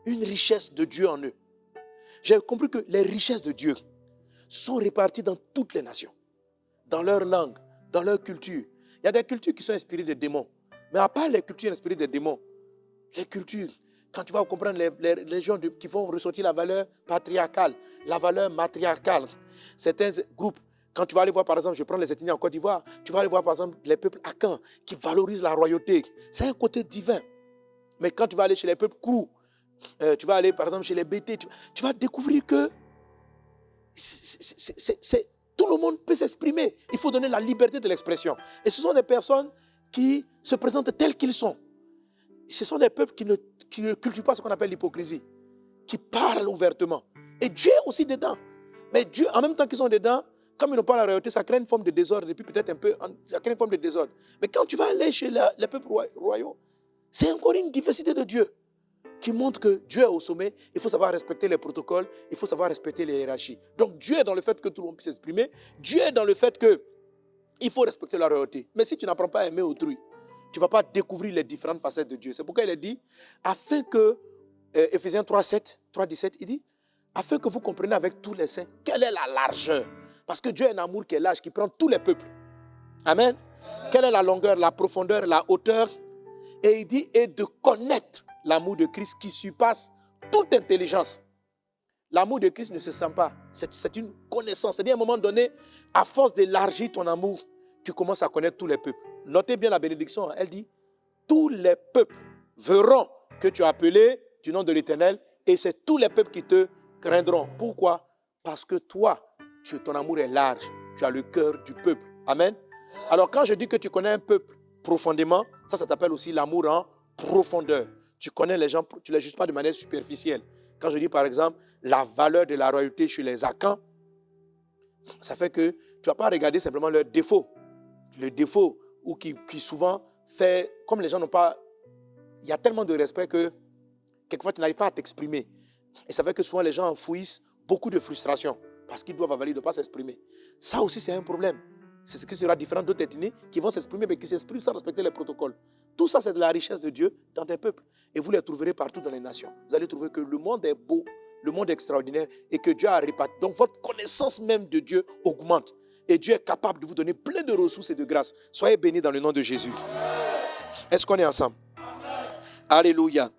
une richesse de Dieu en eux. J'ai compris que les richesses de Dieu sont réparties dans toutes les nations, dans leur langue, dans leur culture. Il y a des cultures qui sont inspirées des démons. Mais à part les cultures inspirées des démons, les cultures, quand tu vas comprendre les gens qui vont ressortir la valeur patriarcale, la valeur matriarcale, certains groupes, quand tu vas aller voir, par exemple, je prends les ethnies en Côte d'Ivoire, tu vas aller voir, par exemple, les peuples akans qui valorisent la royauté. C'est un côté divin. Mais quand tu vas aller chez les peuples Krou, tu vas aller, par exemple, chez les BT, tu vas découvrir que tout le monde peut s'exprimer. Il faut donner la liberté de l'expression. Et ce sont des personnes qui se présentent tels qu'ils sont. Ce sont des peuples qui ne cultivent pas ce qu'on appelle l'hypocrisie, qui parlent ouvertement. Et Dieu est aussi dedans. Mais Dieu, en même temps qu'ils sont dedans, comme ils n'ont pas la réalité, ça crée une forme de désordre. Et puis peut-être un peu, ça crée une forme de désordre. Mais quand tu vas aller chez les peuples royaux, c'est encore une diversité de Dieu qui montre que Dieu est au sommet. Il faut savoir respecter les protocoles. Il faut savoir respecter les hiérarchies. Donc Dieu est dans le fait que tout le monde puisse s'exprimer. Dieu est dans le fait qu'il faut respecter la royauté. Mais si tu n'apprends pas à aimer autrui, tu ne vas pas découvrir les différentes facettes de Dieu. C'est pourquoi il est dit, afin que Éphésiens 3:7, 3:17, il dit, afin que vous compreniez avec tous les saints quelle est la largeur. Parce que Dieu est un amour qui est large, qui prend tous les peuples. Amen. Quelle est la longueur, la profondeur, la hauteur. Et il dit, et de connaître l'amour de Christ qui surpasse toute intelligence. L'amour de Christ ne se sent pas. C'est une connaissance. C'est-à-dire, à un moment donné, à force d'élargir ton amour, tu commences à connaître tous les peuples. Notez bien la bénédiction. Elle dit, tous les peuples verront que tu as appelé du nom de l'Éternel et c'est tous les peuples qui te craindront. Pourquoi? Parce que toi, ton amour est large. Tu as le cœur du peuple. Amen. Alors, quand je dis que tu connais un peuple profondément, ça s'appelle aussi l'amour en profondeur. Tu connais les gens, tu ne les juges pas de manière superficielle. Quand je dis par exemple la valeur de la royauté chez les Akans, ça fait que tu ne vas pas regarder simplement leurs défauts. Le défaut ou qui souvent fait, comme les gens n'ont pas, il y a tellement de respect que quelquefois tu n'arrives pas à t'exprimer. Et ça fait que souvent les gens enfouissent beaucoup de frustration parce qu'ils doivent avaler de ne pas s'exprimer. Ça aussi c'est un problème. C'est ce qui sera différent d'autres ethnies qui vont s'exprimer mais qui s'expriment sans respecter les protocoles. Tout ça c'est de la richesse de Dieu dans des peuples. Et vous les trouverez partout dans les nations. Vous allez trouver que le monde est beau, le monde est extraordinaire et que Dieu a réparti. Donc votre connaissance même de Dieu augmente. Et Dieu est capable de vous donner plein de ressources et de grâces. Soyez bénis dans le nom de Jésus. Est-ce qu'on est ensemble? Alléluia.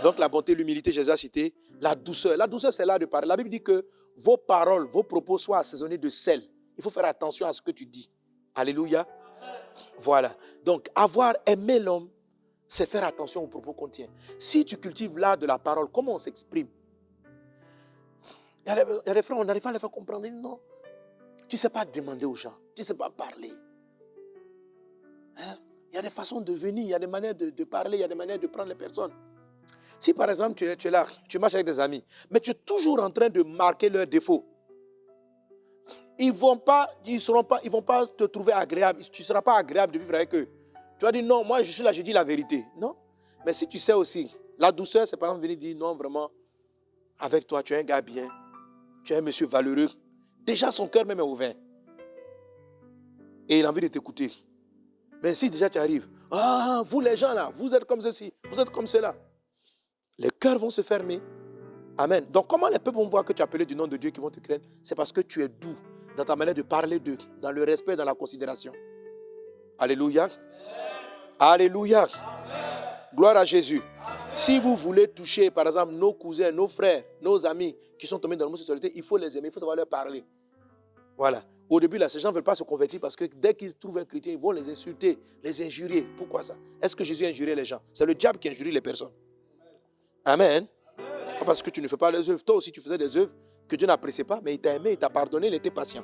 Donc la bonté, l'humilité, Jésus a cité. La douceur. La douceur, c'est là de parler. La Bible dit que vos paroles, vos propos soient assaisonnés de sel. Il faut faire attention à ce que tu dis. Alléluia. Voilà. Donc, avoir aimé l'homme, c'est faire attention aux propos qu'on tient. Si tu cultives l'art de la parole, comment on s'exprime? Il y a des frères, on n'arrive pas à les faire comprendre. Non. Tu ne sais pas demander aux gens. Tu ne sais pas parler. Hein? Il y a des façons de venir, il y a des manières de parler, il y a des manières de prendre les personnes. Si par exemple, tu es là, tu marches avec des amis, mais tu es toujours en train de marquer leurs défauts, ils ne vont pas te trouver agréable. Tu ne seras pas agréable de vivre avec eux. Tu vas dire, non, moi je suis là, je dis la vérité. Non. Mais si tu sais aussi, la douceur, c'est par exemple venir dire, non, vraiment, avec toi, tu es un gars bien, tu es un monsieur valeureux. Déjà, son cœur même est ouvert. Et il a envie de t'écouter. Mais si déjà tu arrives, ah, vous les gens là, vous êtes comme ceci, vous êtes comme cela. Les cœurs vont se fermer. Amen. Donc comment les peuples vont voir que tu es appelé du nom de Dieu qui vont te craindre? C'est parce que tu es doux dans ta manière de parler d'eux, dans le respect, dans la considération. Alléluia. Alléluia. Gloire à Jésus. Si vous voulez toucher, par exemple, nos cousins, nos frères, nos amis qui sont tombés dans l'homosexualité, il faut les aimer, il faut savoir leur parler. Voilà. Au début, là, ces gens ne veulent pas se convertir parce que dès qu'ils trouvent un chrétien, ils vont les insulter, les injurier. Pourquoi ça? Est-ce que Jésus a injurié les gens? C'est le diable qui injurie les personnes. Amen. Pas parce que tu ne fais pas les œuvres. Toi aussi, tu faisais des œuvres que Dieu n'appréciait pas, mais il t'a aimé, il t'a pardonné, il était patient.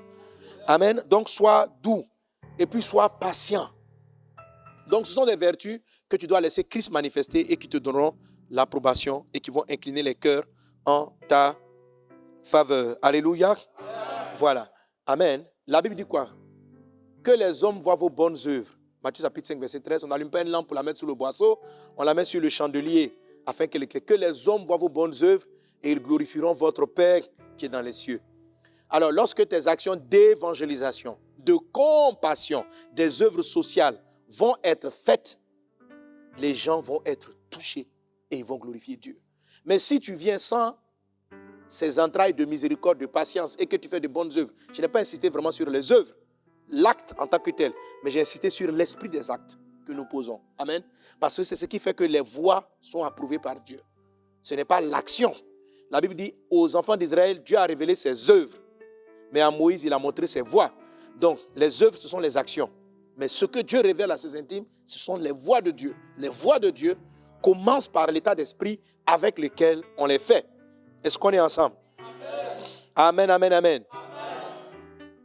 Amen. Donc, sois doux et puis sois patient. Donc, ce sont des vertus que tu dois laisser Christ manifester et qui te donneront l'approbation et qui vont incliner les cœurs en ta faveur. Alléluia. Voilà. Amen. La Bible dit quoi? Que les hommes voient vos bonnes œuvres. Matthieu chapitre 5, verset 13. On n'allume pas une lampe pour la mettre sous le boisseau. On la met sur le chandelier afin qu'elle éclaire. Que les hommes voient vos bonnes œuvres et ils glorifieront votre Père qui est dans les cieux. Alors, lorsque tes actions d'évangélisation, de compassion, des œuvres sociales vont être faites, les gens vont être touchés et ils vont glorifier Dieu. Mais si tu viens sans ces entrailles de miséricorde, de patience et que tu fais de bonnes œuvres, je n'ai pas insisté vraiment sur les œuvres, l'acte en tant que tel, mais j'ai insisté sur l'esprit des actes que nous posons. Amen. Parce que c'est ce qui fait que les voies sont approuvées par Dieu. Ce n'est pas l'action. La Bible dit aux enfants d'Israël, Dieu a révélé ses œuvres. Mais à Moïse, il a montré ses voies. Donc, les œuvres, ce sont les actions. Mais ce que Dieu révèle à ses intimes, ce sont les voies de Dieu. Les voies de Dieu commencent par l'état d'esprit avec lequel on les fait. Est-ce qu'on est ensemble? Amen, amen, amen.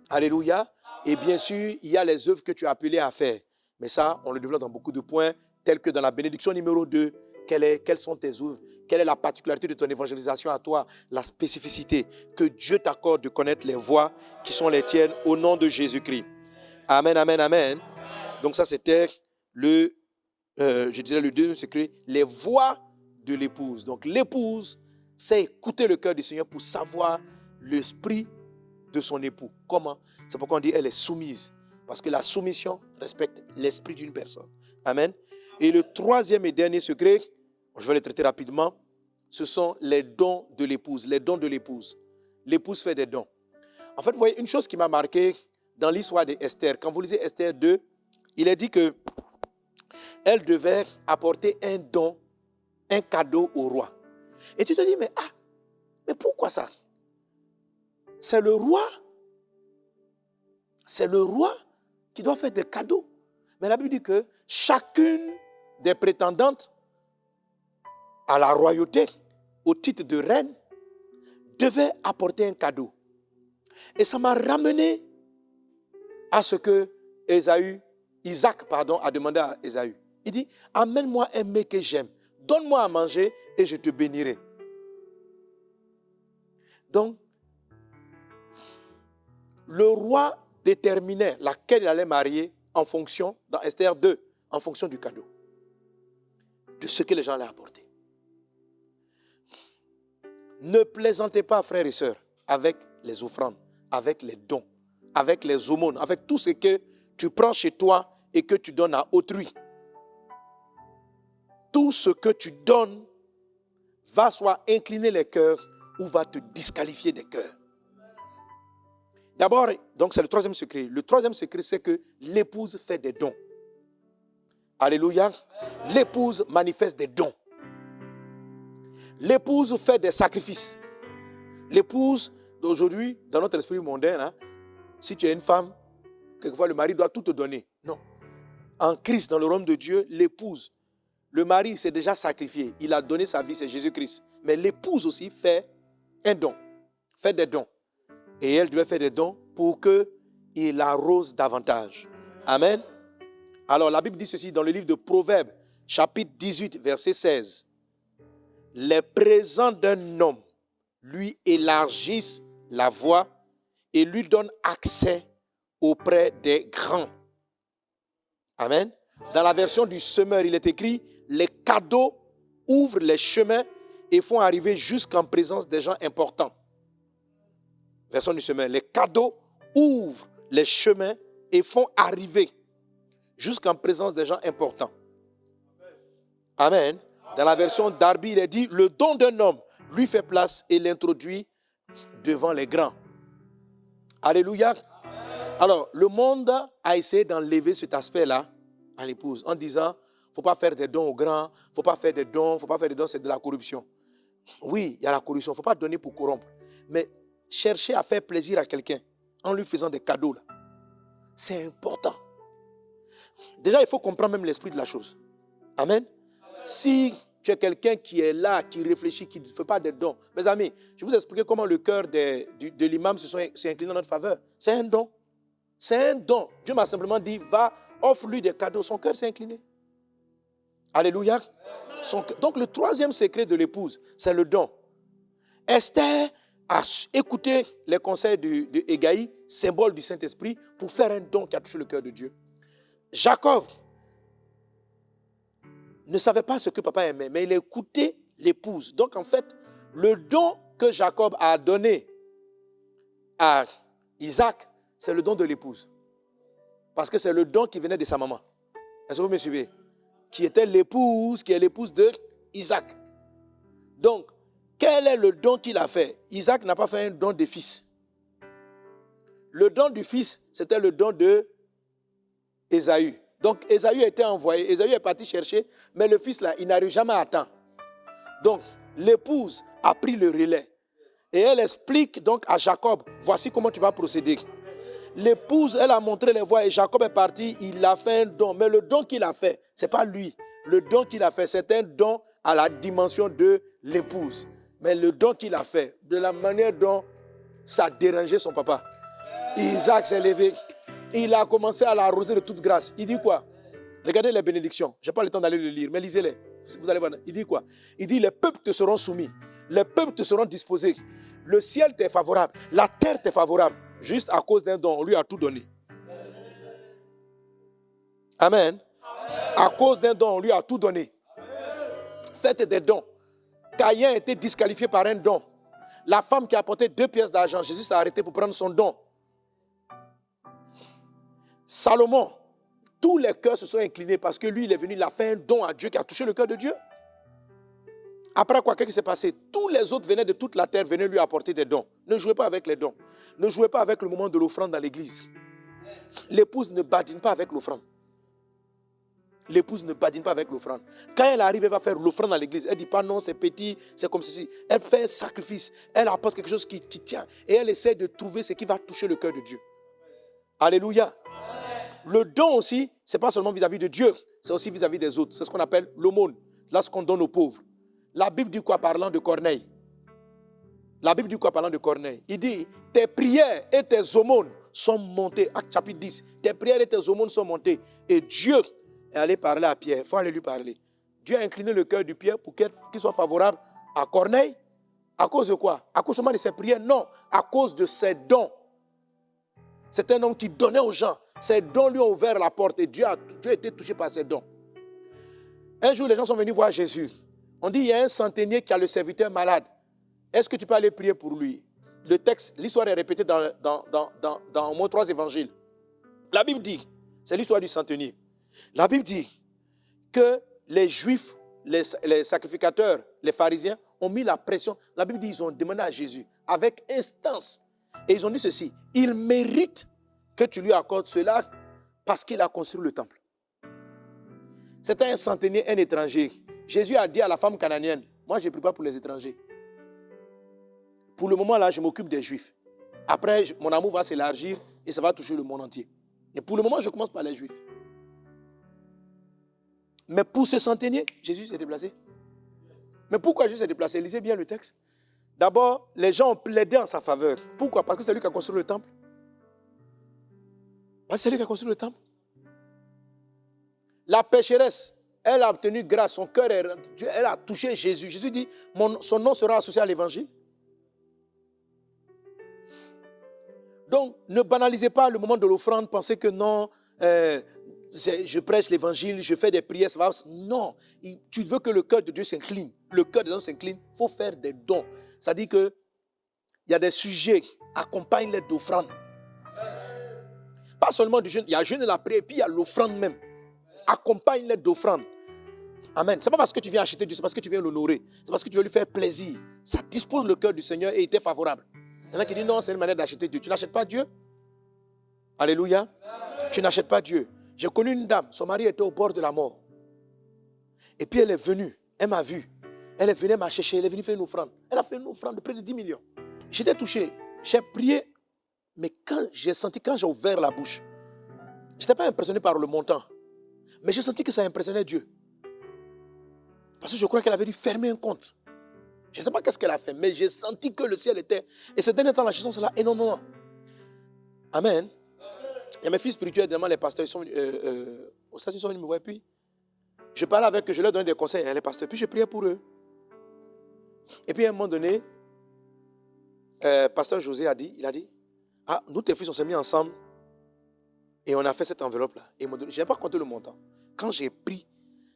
Alléluia. Et bien sûr, il y a les œuvres que tu es appelé à faire. Mais ça, on le développe dans beaucoup de points, tels que dans la bénédiction numéro 2, quelles sont tes œuvres? Quelle est la particularité de ton évangélisation à toi? La spécificité. Que Dieu t'accorde de connaître les voies qui sont les tiennes au nom de Jésus-Christ. Amen, amen, amen. Donc ça, c'était le deuxième secret, les voies de l'épouse. Donc l'épouse, c'est écouter le cœur du Seigneur pour savoir l'esprit de son époux. Comment? C'est pourquoi on dit elle est soumise. Parce que la soumission respecte l'esprit d'une personne. Amen. Et le troisième et dernier secret, je vais le traiter rapidement, ce sont les dons de l'épouse, les dons de l'épouse. L'épouse fait des dons. En fait, vous voyez, une chose qui m'a marqué dans l'histoire d'Esther, quand vous lisez Esther 2, il est dit que elle devait apporter un don, un cadeau au roi. Et tu te dis, mais pourquoi ça? C'est le roi qui doit faire des cadeaux. Mais la Bible dit que chacune des prétendantes à la royauté, au titre de reine, devait apporter un cadeau. Et ça m'a ramené à ce que Isaac a demandé à Ésaü. Il dit, amène-moi un mets que j'aime, donne-moi à manger et je te bénirai. Donc, le roi déterminait laquelle il allait marier en fonction, dans Esther 2, en fonction du cadeau, de ce que les gens allaient apporter. Ne plaisantez pas, frères et sœurs, avec les offrandes, avec les dons, avec les aumônes, avec tout ce que tu prends chez toi et que tu donnes à autrui. Tout ce que tu donnes va soit incliner les cœurs ou va te disqualifier des cœurs. D'abord, donc c'est le troisième secret. Le troisième secret, c'est que l'épouse fait des dons. Alléluia. L'épouse manifeste des dons. L'épouse fait des sacrifices. L'épouse d'aujourd'hui, dans notre esprit mondain, si tu es une femme, quelquefois le mari doit tout te donner. Non. En Christ, dans le royaume de Dieu, l'épouse, le mari s'est déjà sacrifié. Il a donné sa vie, c'est Jésus-Christ. Mais l'épouse aussi fait un don, fait des dons. Et elle devait faire des dons pour qu'il arrose davantage. Amen. Alors la Bible dit ceci dans le livre de Proverbes, chapitre 18, verset 16. Les présents d'un homme lui élargissent la voie et lui donnent accès auprès des grands. Amen. Dans la version du semeur, il est écrit, les cadeaux ouvrent les chemins et font arriver jusqu'en présence des gens importants. Version du semeur, les cadeaux ouvrent les chemins et font arriver jusqu'en présence des gens importants. Amen. Dans la version d'Arby, il est dit, le don d'un homme lui fait place et l'introduit devant les grands. Alléluia. Alors, le monde a essayé d'enlever cet aspect-là à l'épouse en disant, il ne faut pas faire des dons aux grands, il ne faut pas faire des dons, c'est de la corruption. Oui, il y a la corruption, il ne faut pas donner pour corrompre. Mais chercher à faire plaisir à quelqu'un en lui faisant des cadeaux, là, c'est important. Déjà, il faut comprendre même l'esprit de la chose. Amen. Si tu es quelqu'un qui est là, qui réfléchit, qui ne fait pas des dons, mes amis, je vais vous expliquer comment le cœur de l'imam s'est incliné en notre faveur. C'est un don. C'est un don. Dieu m'a simplement dit, va, offre-lui des cadeaux. Son cœur s'est incliné. Alléluia. Donc le troisième secret de l'épouse, c'est le don. Esther a écouté les conseils de Hégaï, symbole du Saint-Esprit, pour faire un don qui a touché le cœur de Dieu. Jacob ne savait pas ce que papa aimait, mais il a écouté l'épouse. Donc en fait, le don que Jacob a donné à Isaac, c'est le don de l'épouse. Parce que c'est le don qui venait de sa maman. Est-ce que vous me suivez? Qui était l'épouse, qui est l'épouse de Isaac. Donc, quel est le don qu'il a fait? Isaac n'a pas fait un don de fils. Le don du fils, c'était le don de Ésaü. Donc, Ésaü a été envoyé, Ésaü est parti chercher, mais le fils là, il n'arrive jamais à temps. Donc, l'épouse a pris le relais. Et elle explique donc à Jacob, voici comment tu vas procéder. L'épouse, elle a montré les voies et Jacob est parti, il a fait un don. Mais le don qu'il a fait, ce n'est pas lui. Le don qu'il a fait, c'est un don à la dimension de l'épouse. Mais le don qu'il a fait, de la manière dont ça a dérangé son papa. Isaac s'est levé, il a commencé à l'arroser de toute grâce. Il dit quoi? Regardez les bénédictions. Je n'ai pas le temps d'aller le lire, mais lisez-les. Vous allez voir. Il dit quoi? Il dit, les peuples te seront soumis. Les peuples te seront disposés. Le ciel t'est favorable. La terre t'est favorable. Juste à cause d'un don, on lui a tout donné. Amen. À cause d'un don, on lui a tout donné. Faites des dons. Caïn a été disqualifié par un don. La femme qui a apporté 2 pièces d'argent, Jésus s'est arrêté pour prendre son don. Salomon, tous les cœurs se sont inclinés parce que lui, il est venu, il a fait un don à Dieu qui a touché le cœur de Dieu. Après quoi, qu'est-ce qui s'est passé? Tous les autres venaient de toute la terre, venaient lui apporter des dons. Ne jouez pas avec les dons. Ne jouez pas avec le moment de l'offrande dans l'église. L'épouse ne badine pas avec l'offrande. L'épouse ne badine pas avec l'offrande. Quand elle arrive, elle va faire l'offrande dans l'église. Elle ne dit pas non, c'est petit, c'est comme ceci. Elle fait un sacrifice. Elle apporte quelque chose qui tient. Et elle essaie de trouver ce qui va toucher le cœur de Dieu. Alléluia. Le don aussi, ce n'est pas seulement vis-à-vis de Dieu, c'est aussi vis-à-vis des autres. C'est ce qu'on appelle l'aumône. Là, ce qu'on donne aux pauvres. La Bible dit quoi parlant de Corneille? La Bible dit quoi parlant de Corneille? Il dit, tes prières et tes aumônes sont montées. Acte chapitre 10. Tes prières et tes aumônes sont montées. Et Dieu est allé parler à Pierre. Il faut aller lui parler. Dieu a incliné le cœur de Pierre pour qu'il soit favorable à Corneille. À cause de quoi? À cause seulement de ses prières? Non. À cause de ses dons. C'est un homme qui donnait aux gens. Ses dons lui ont ouvert la porte et Dieu a été touché par ses dons. Un jour, les gens sont venus voir Jésus. On dit, il y a un centenier qui a le serviteur malade. Est-ce que tu peux aller prier pour lui? Le texte, l'histoire est répétée dans au moins 3 évangiles. La Bible dit, c'est l'histoire du centenier. La Bible dit que les Juifs, les sacrificateurs, les pharisiens ont mis la pression. La Bible dit qu'ils ont demandé à Jésus avec instance. Et ils ont dit ceci, il mérite que tu lui accordes cela parce qu'il a construit le temple. C'était un centenier, un étranger. Jésus a dit à la femme cananéenne, moi je ne prie pas pour les étrangers. Pour le moment là, je m'occupe des Juifs. Après, mon amour va s'élargir et ça va toucher le monde entier. Et pour le moment, je commence par les Juifs. Mais pour ce centenier, Jésus s'est déplacé. Mais pourquoi Jésus s'est déplacé? Lisez bien le texte. D'abord, les gens ont plaidé en sa faveur. Pourquoi? Parce que c'est lui qui a construit le temple. Parce que c'est lui qui a construit le temple. La pécheresse, elle a obtenu grâce, son cœur est rendu, elle a touché Jésus. Jésus dit, son nom sera associé à l'évangile. Donc, ne banalisez pas le moment de l'offrande, pensez que non, je prêche l'évangile, je fais des prières, ça va. Non, tu veux que le cœur de Dieu s'incline, le cœur des hommes s'incline, il faut faire des dons. C'est-à-dire qu'il y a des sujets, accompagne-les d'offrande. Pas seulement du jeûne, il y a le jeûne et la prière, puis il y a l'offrande même. Accompagne-les d'offrande. Amen. Ce n'est pas parce que tu viens acheter Dieu, c'est parce que tu viens l'honorer. C'est parce que tu veux lui faire plaisir. Ça dispose le cœur du Seigneur et il t'est favorable. Il y en a qui disent non, c'est une manière d'acheter Dieu. Tu n'achètes pas Dieu? Alléluia. Amen. Tu n'achètes pas Dieu. J'ai connu une dame, son mari était au bord de la mort. Et puis elle est venue, elle m'a vu. Elle est venue m'a chercher, elle est venue faire une offrande. Elle a fait une offrande de près de 10 millions. J'étais touché, j'ai prié. Mais quand j'ai ouvert la bouche, je n'étais pas impressionné par le montant. Mais j'ai senti que ça impressionnait Dieu. Parce que je crois qu'elle avait dû fermer un compte. Je ne sais pas qu'est-ce qu'elle a fait, mais j'ai senti que le ciel était... Et ce dernier temps, la chanson, c'est là énormément. Amen. Il y a mes fils spirituels, évidemment, les pasteurs, ils sont au stade, ils sont venus me voir. Puis, je parlais avec eux, je leur donnais des conseils, les pasteurs. Puis, je priais pour eux. Et puis, à un moment donné, pasteur José il a dit, ah, nous, tes fils, on s'est mis ensemble et on a fait cette enveloppe-là. Et je n'ai pas compté le montant. Quand j'ai pris,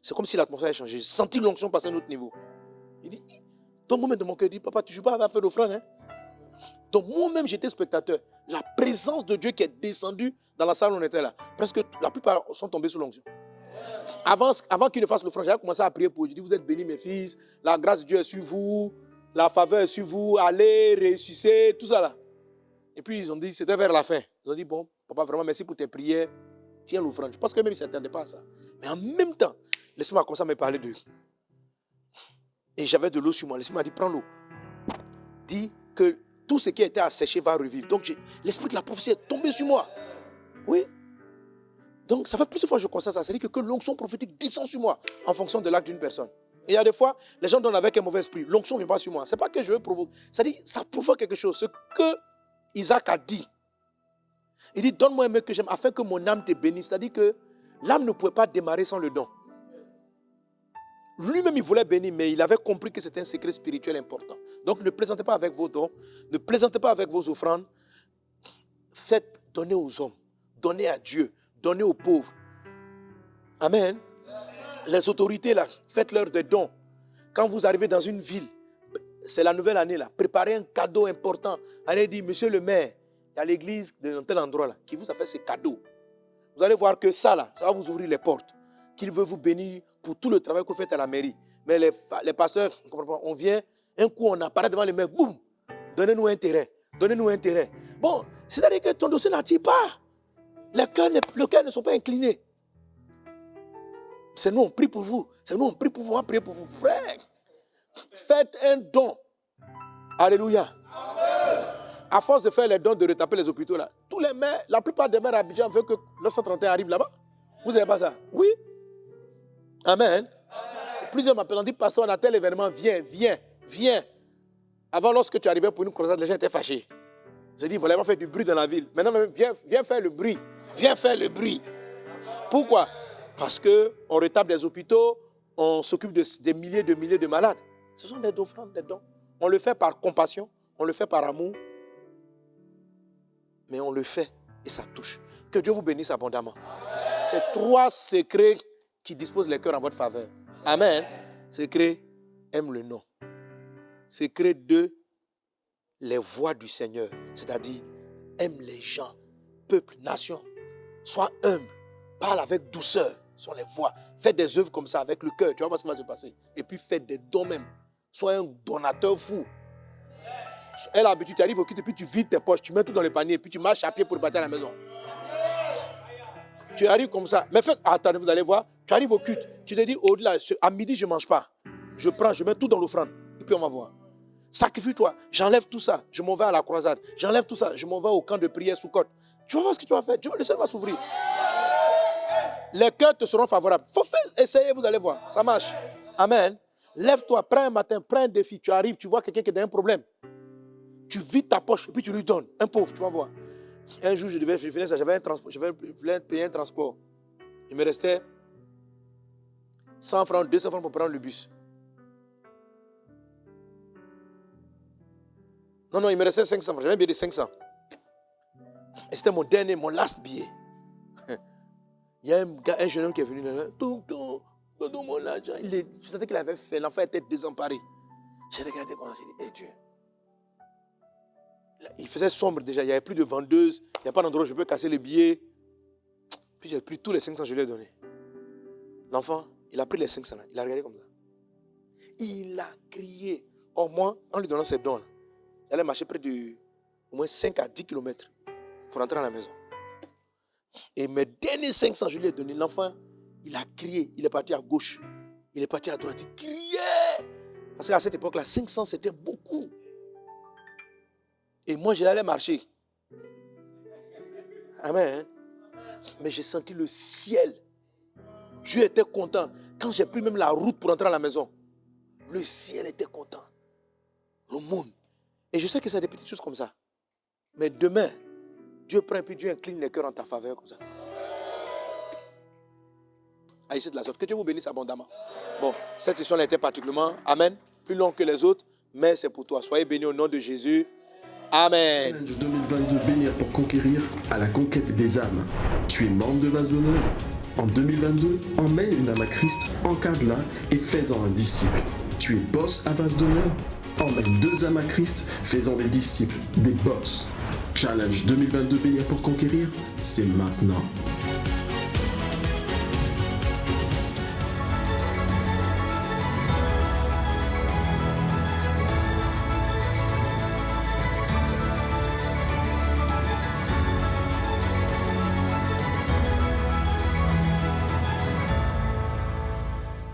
c'est comme si l'atmosphère a changé. J'ai senti l'onction passer à un autre niveau. Il dit, donc moi-même de mon cœur, il dit, papa, tu ne joues pas à faire l'offrande, hein? Donc moi-même, j'étais spectateur. La présence de Dieu qui est descendue dans la salle où on était là, presque la plupart sont tombés sous l'onction. Avant qu'il ne fasse l'offrande, j'avais commencé à prier pour eux. Je dis, vous êtes bénis, mes fils. La grâce de Dieu est sur vous. La faveur est sur vous. Allez, réussissez, tout ça là. Et puis ils ont dit, c'était vers la fin. Ils ont dit, bon, papa, vraiment merci pour tes prières. Tiens l'offrande. Je pense que même ils ne s'attendaient pas à ça. Mais en même temps, l'Esprit m'a commencé à me parler d'eux. Et j'avais de l'eau sur moi. L'Esprit m'a dit, prends l'eau. Dis que tout ce qui a été asséché va revivre. Donc l'Esprit de la prophétie est tombé sur moi. Oui. Donc ça fait plusieurs fois que je constate ça. C'est-à-dire que l'onction prophétique descend sur moi en fonction de l'acte d'une personne. Et il y a des fois, les gens donnent avec un mauvais esprit. L'onction ne vient pas sur moi. Ce n'est pas que je veux provoquer. C'est-à-dire ça provoque quelque chose. Ce que Isaac a dit. Il dit, donne-moi un mec que j'aime afin que mon âme te bénisse. C'est-à-dire que l'âme ne pouvait pas démarrer sans le don. Lui-même, il voulait bénir, mais il avait compris que c'était un secret spirituel important. Donc, ne plaisantez pas avec vos dons, ne plaisantez pas avec vos offrandes. Faites donner aux hommes, donnez à Dieu, donnez aux pauvres. Amen. Les autorités, là, faites-leur des dons. Quand vous arrivez dans une ville, c'est la nouvelle année, là, préparez un cadeau important. Allez dire, monsieur le maire, il y a l'église de tel endroit, là, qui vous a fait ce cadeau. Vous allez voir que ça, là, ça va vous ouvrir les portes. Qu'il veut vous bénir pour tout le travail que vous faites à la mairie. Mais les pasteurs, on vient, un coup on apparaît devant les mecs, boum, donnez-nous un terrain, donnez-nous un terrain. Bon, c'est-à-dire que ton dossier n'attire pas. Les cœurs ne sont pas inclinés. C'est nous, on prie pour vous. C'est nous, on prie pour vous, on prie pour vous. Frère, faites un don. Alléluia. À force de faire les dons, de retaper les hôpitaux, là, tous les maires, la plupart des maires à Abidjan veulent que 931 arrive là-bas. Vous n'avez pas ça? Oui. Amen. Plusieurs m'appellent, on dit, pasteur, on a tel événement, viens. Avant, lorsque tu arrivais pour une croisade, les gens étaient fâchés. J'ai dit, il ne fallait pas faire du bruit dans la ville. Maintenant, viens faire le bruit. Viens faire le bruit. Pourquoi? Parce qu'on retape des hôpitaux, on s'occupe des milliers de malades. Ce sont des offrandes, des dons. On le fait par compassion, on le fait par amour. Mais on le fait et ça touche. Que Dieu vous bénisse abondamment. C'est 3 secrets qui disposent les cœurs en votre faveur. Amen. Secret, aime le nom. Secret 2, les voix du Seigneur. C'est-à-dire, aime les gens, peuple, nation. Sois humble, parle avec douceur. Sois les voix. Fais des œuvres comme ça avec le cœur. Tu vas voir ce qui va se passer. Et puis fais des dons même. Sois un donateur fou. Elle a l'habitude, tu arrives au culte et puis tu vides tes poches, tu mets tout dans le panier et puis tu marches à pied pour repartir à la maison. Tu arrives comme ça. Mais attendez, vous allez voir. Tu arrives au culte, tu te dis, au-delà, à midi, je ne mange pas. Je prends, je mets tout dans l'offrande. Et puis on va voir. Sacrifie-toi, j'enlève tout ça, je m'en vais à la croisade. J'enlève tout ça, je m'en vais au camp de prière sous côte. Tu vas voir ce que tu vas faire. Le ciel va s'ouvrir. Les cœurs te seront favorables. Il faut faire, essayer, vous allez voir. Ça marche. Amen. Lève-toi, prends un matin, prends un défi. Tu arrives, tu vois quelqu'un qui a un problème. Tu vides ta poche et puis tu lui donnes. Un pauvre, tu vas voir. Un jour, je venais ça, j'avais un transport, je voulais payer un transport. Il me restait 100 francs, 200 francs pour prendre le bus. Non, il me restait 500 francs. J'avais un billet de 500. Et c'était mon dernier, mon last billet. Il y a un jeune homme qui est venu là. Donne mon argent. Je sentais qu'il avait fait. L'enfant était désemparé. J'ai regardé comme ça. J'ai dit, Dieu. Il faisait sombre déjà. Il n'y avait plus de vendeuse. Il n'y a pas d'endroit où je peux casser le billet. Puis j'ai pris tous les 500, je lui ai donné. L'enfant, il a pris les 500. Il a regardé comme ça. Il a crié. Or, moi, en lui donnant ces dons, j'allais marcher près de au moins 5 à 10 km pour entrer à la maison. Et mes derniers 500, je lui ai donné. L'enfant, il a crié. Il est parti à gauche. Il est parti à droite. Il criait. Parce qu'à cette époque-là, 500, c'était beaucoup. Et moi, j'allais marcher. Amen. Mais j'ai senti le ciel. Dieu était content. Quand j'ai pris même la route pour entrer à la maison, le ciel était content. Le monde. Et je sais que c'est des petites choses comme ça. Mais demain, Dieu prend et puis Dieu incline les cœurs en ta faveur comme ça. Agissez de la sorte. Que Dieu vous bénisse abondamment. Bon, cette session-là était particulièrement, amen, plus longue que les autres, mais c'est pour toi. Soyez bénis au nom de Jésus. Amen.
2022, bénir pour conquérir à la conquête des âmes. Tu es membre de Vase d'honneur. En 2022, emmène une âme à Christ, encadre-la et fais-en un disciple. Tu es boss à Vase d'honneur. Emmène 2 âmes à Christ, faisant des disciples, des boss. Challenge 2022, bénir pour conquérir, c'est maintenant.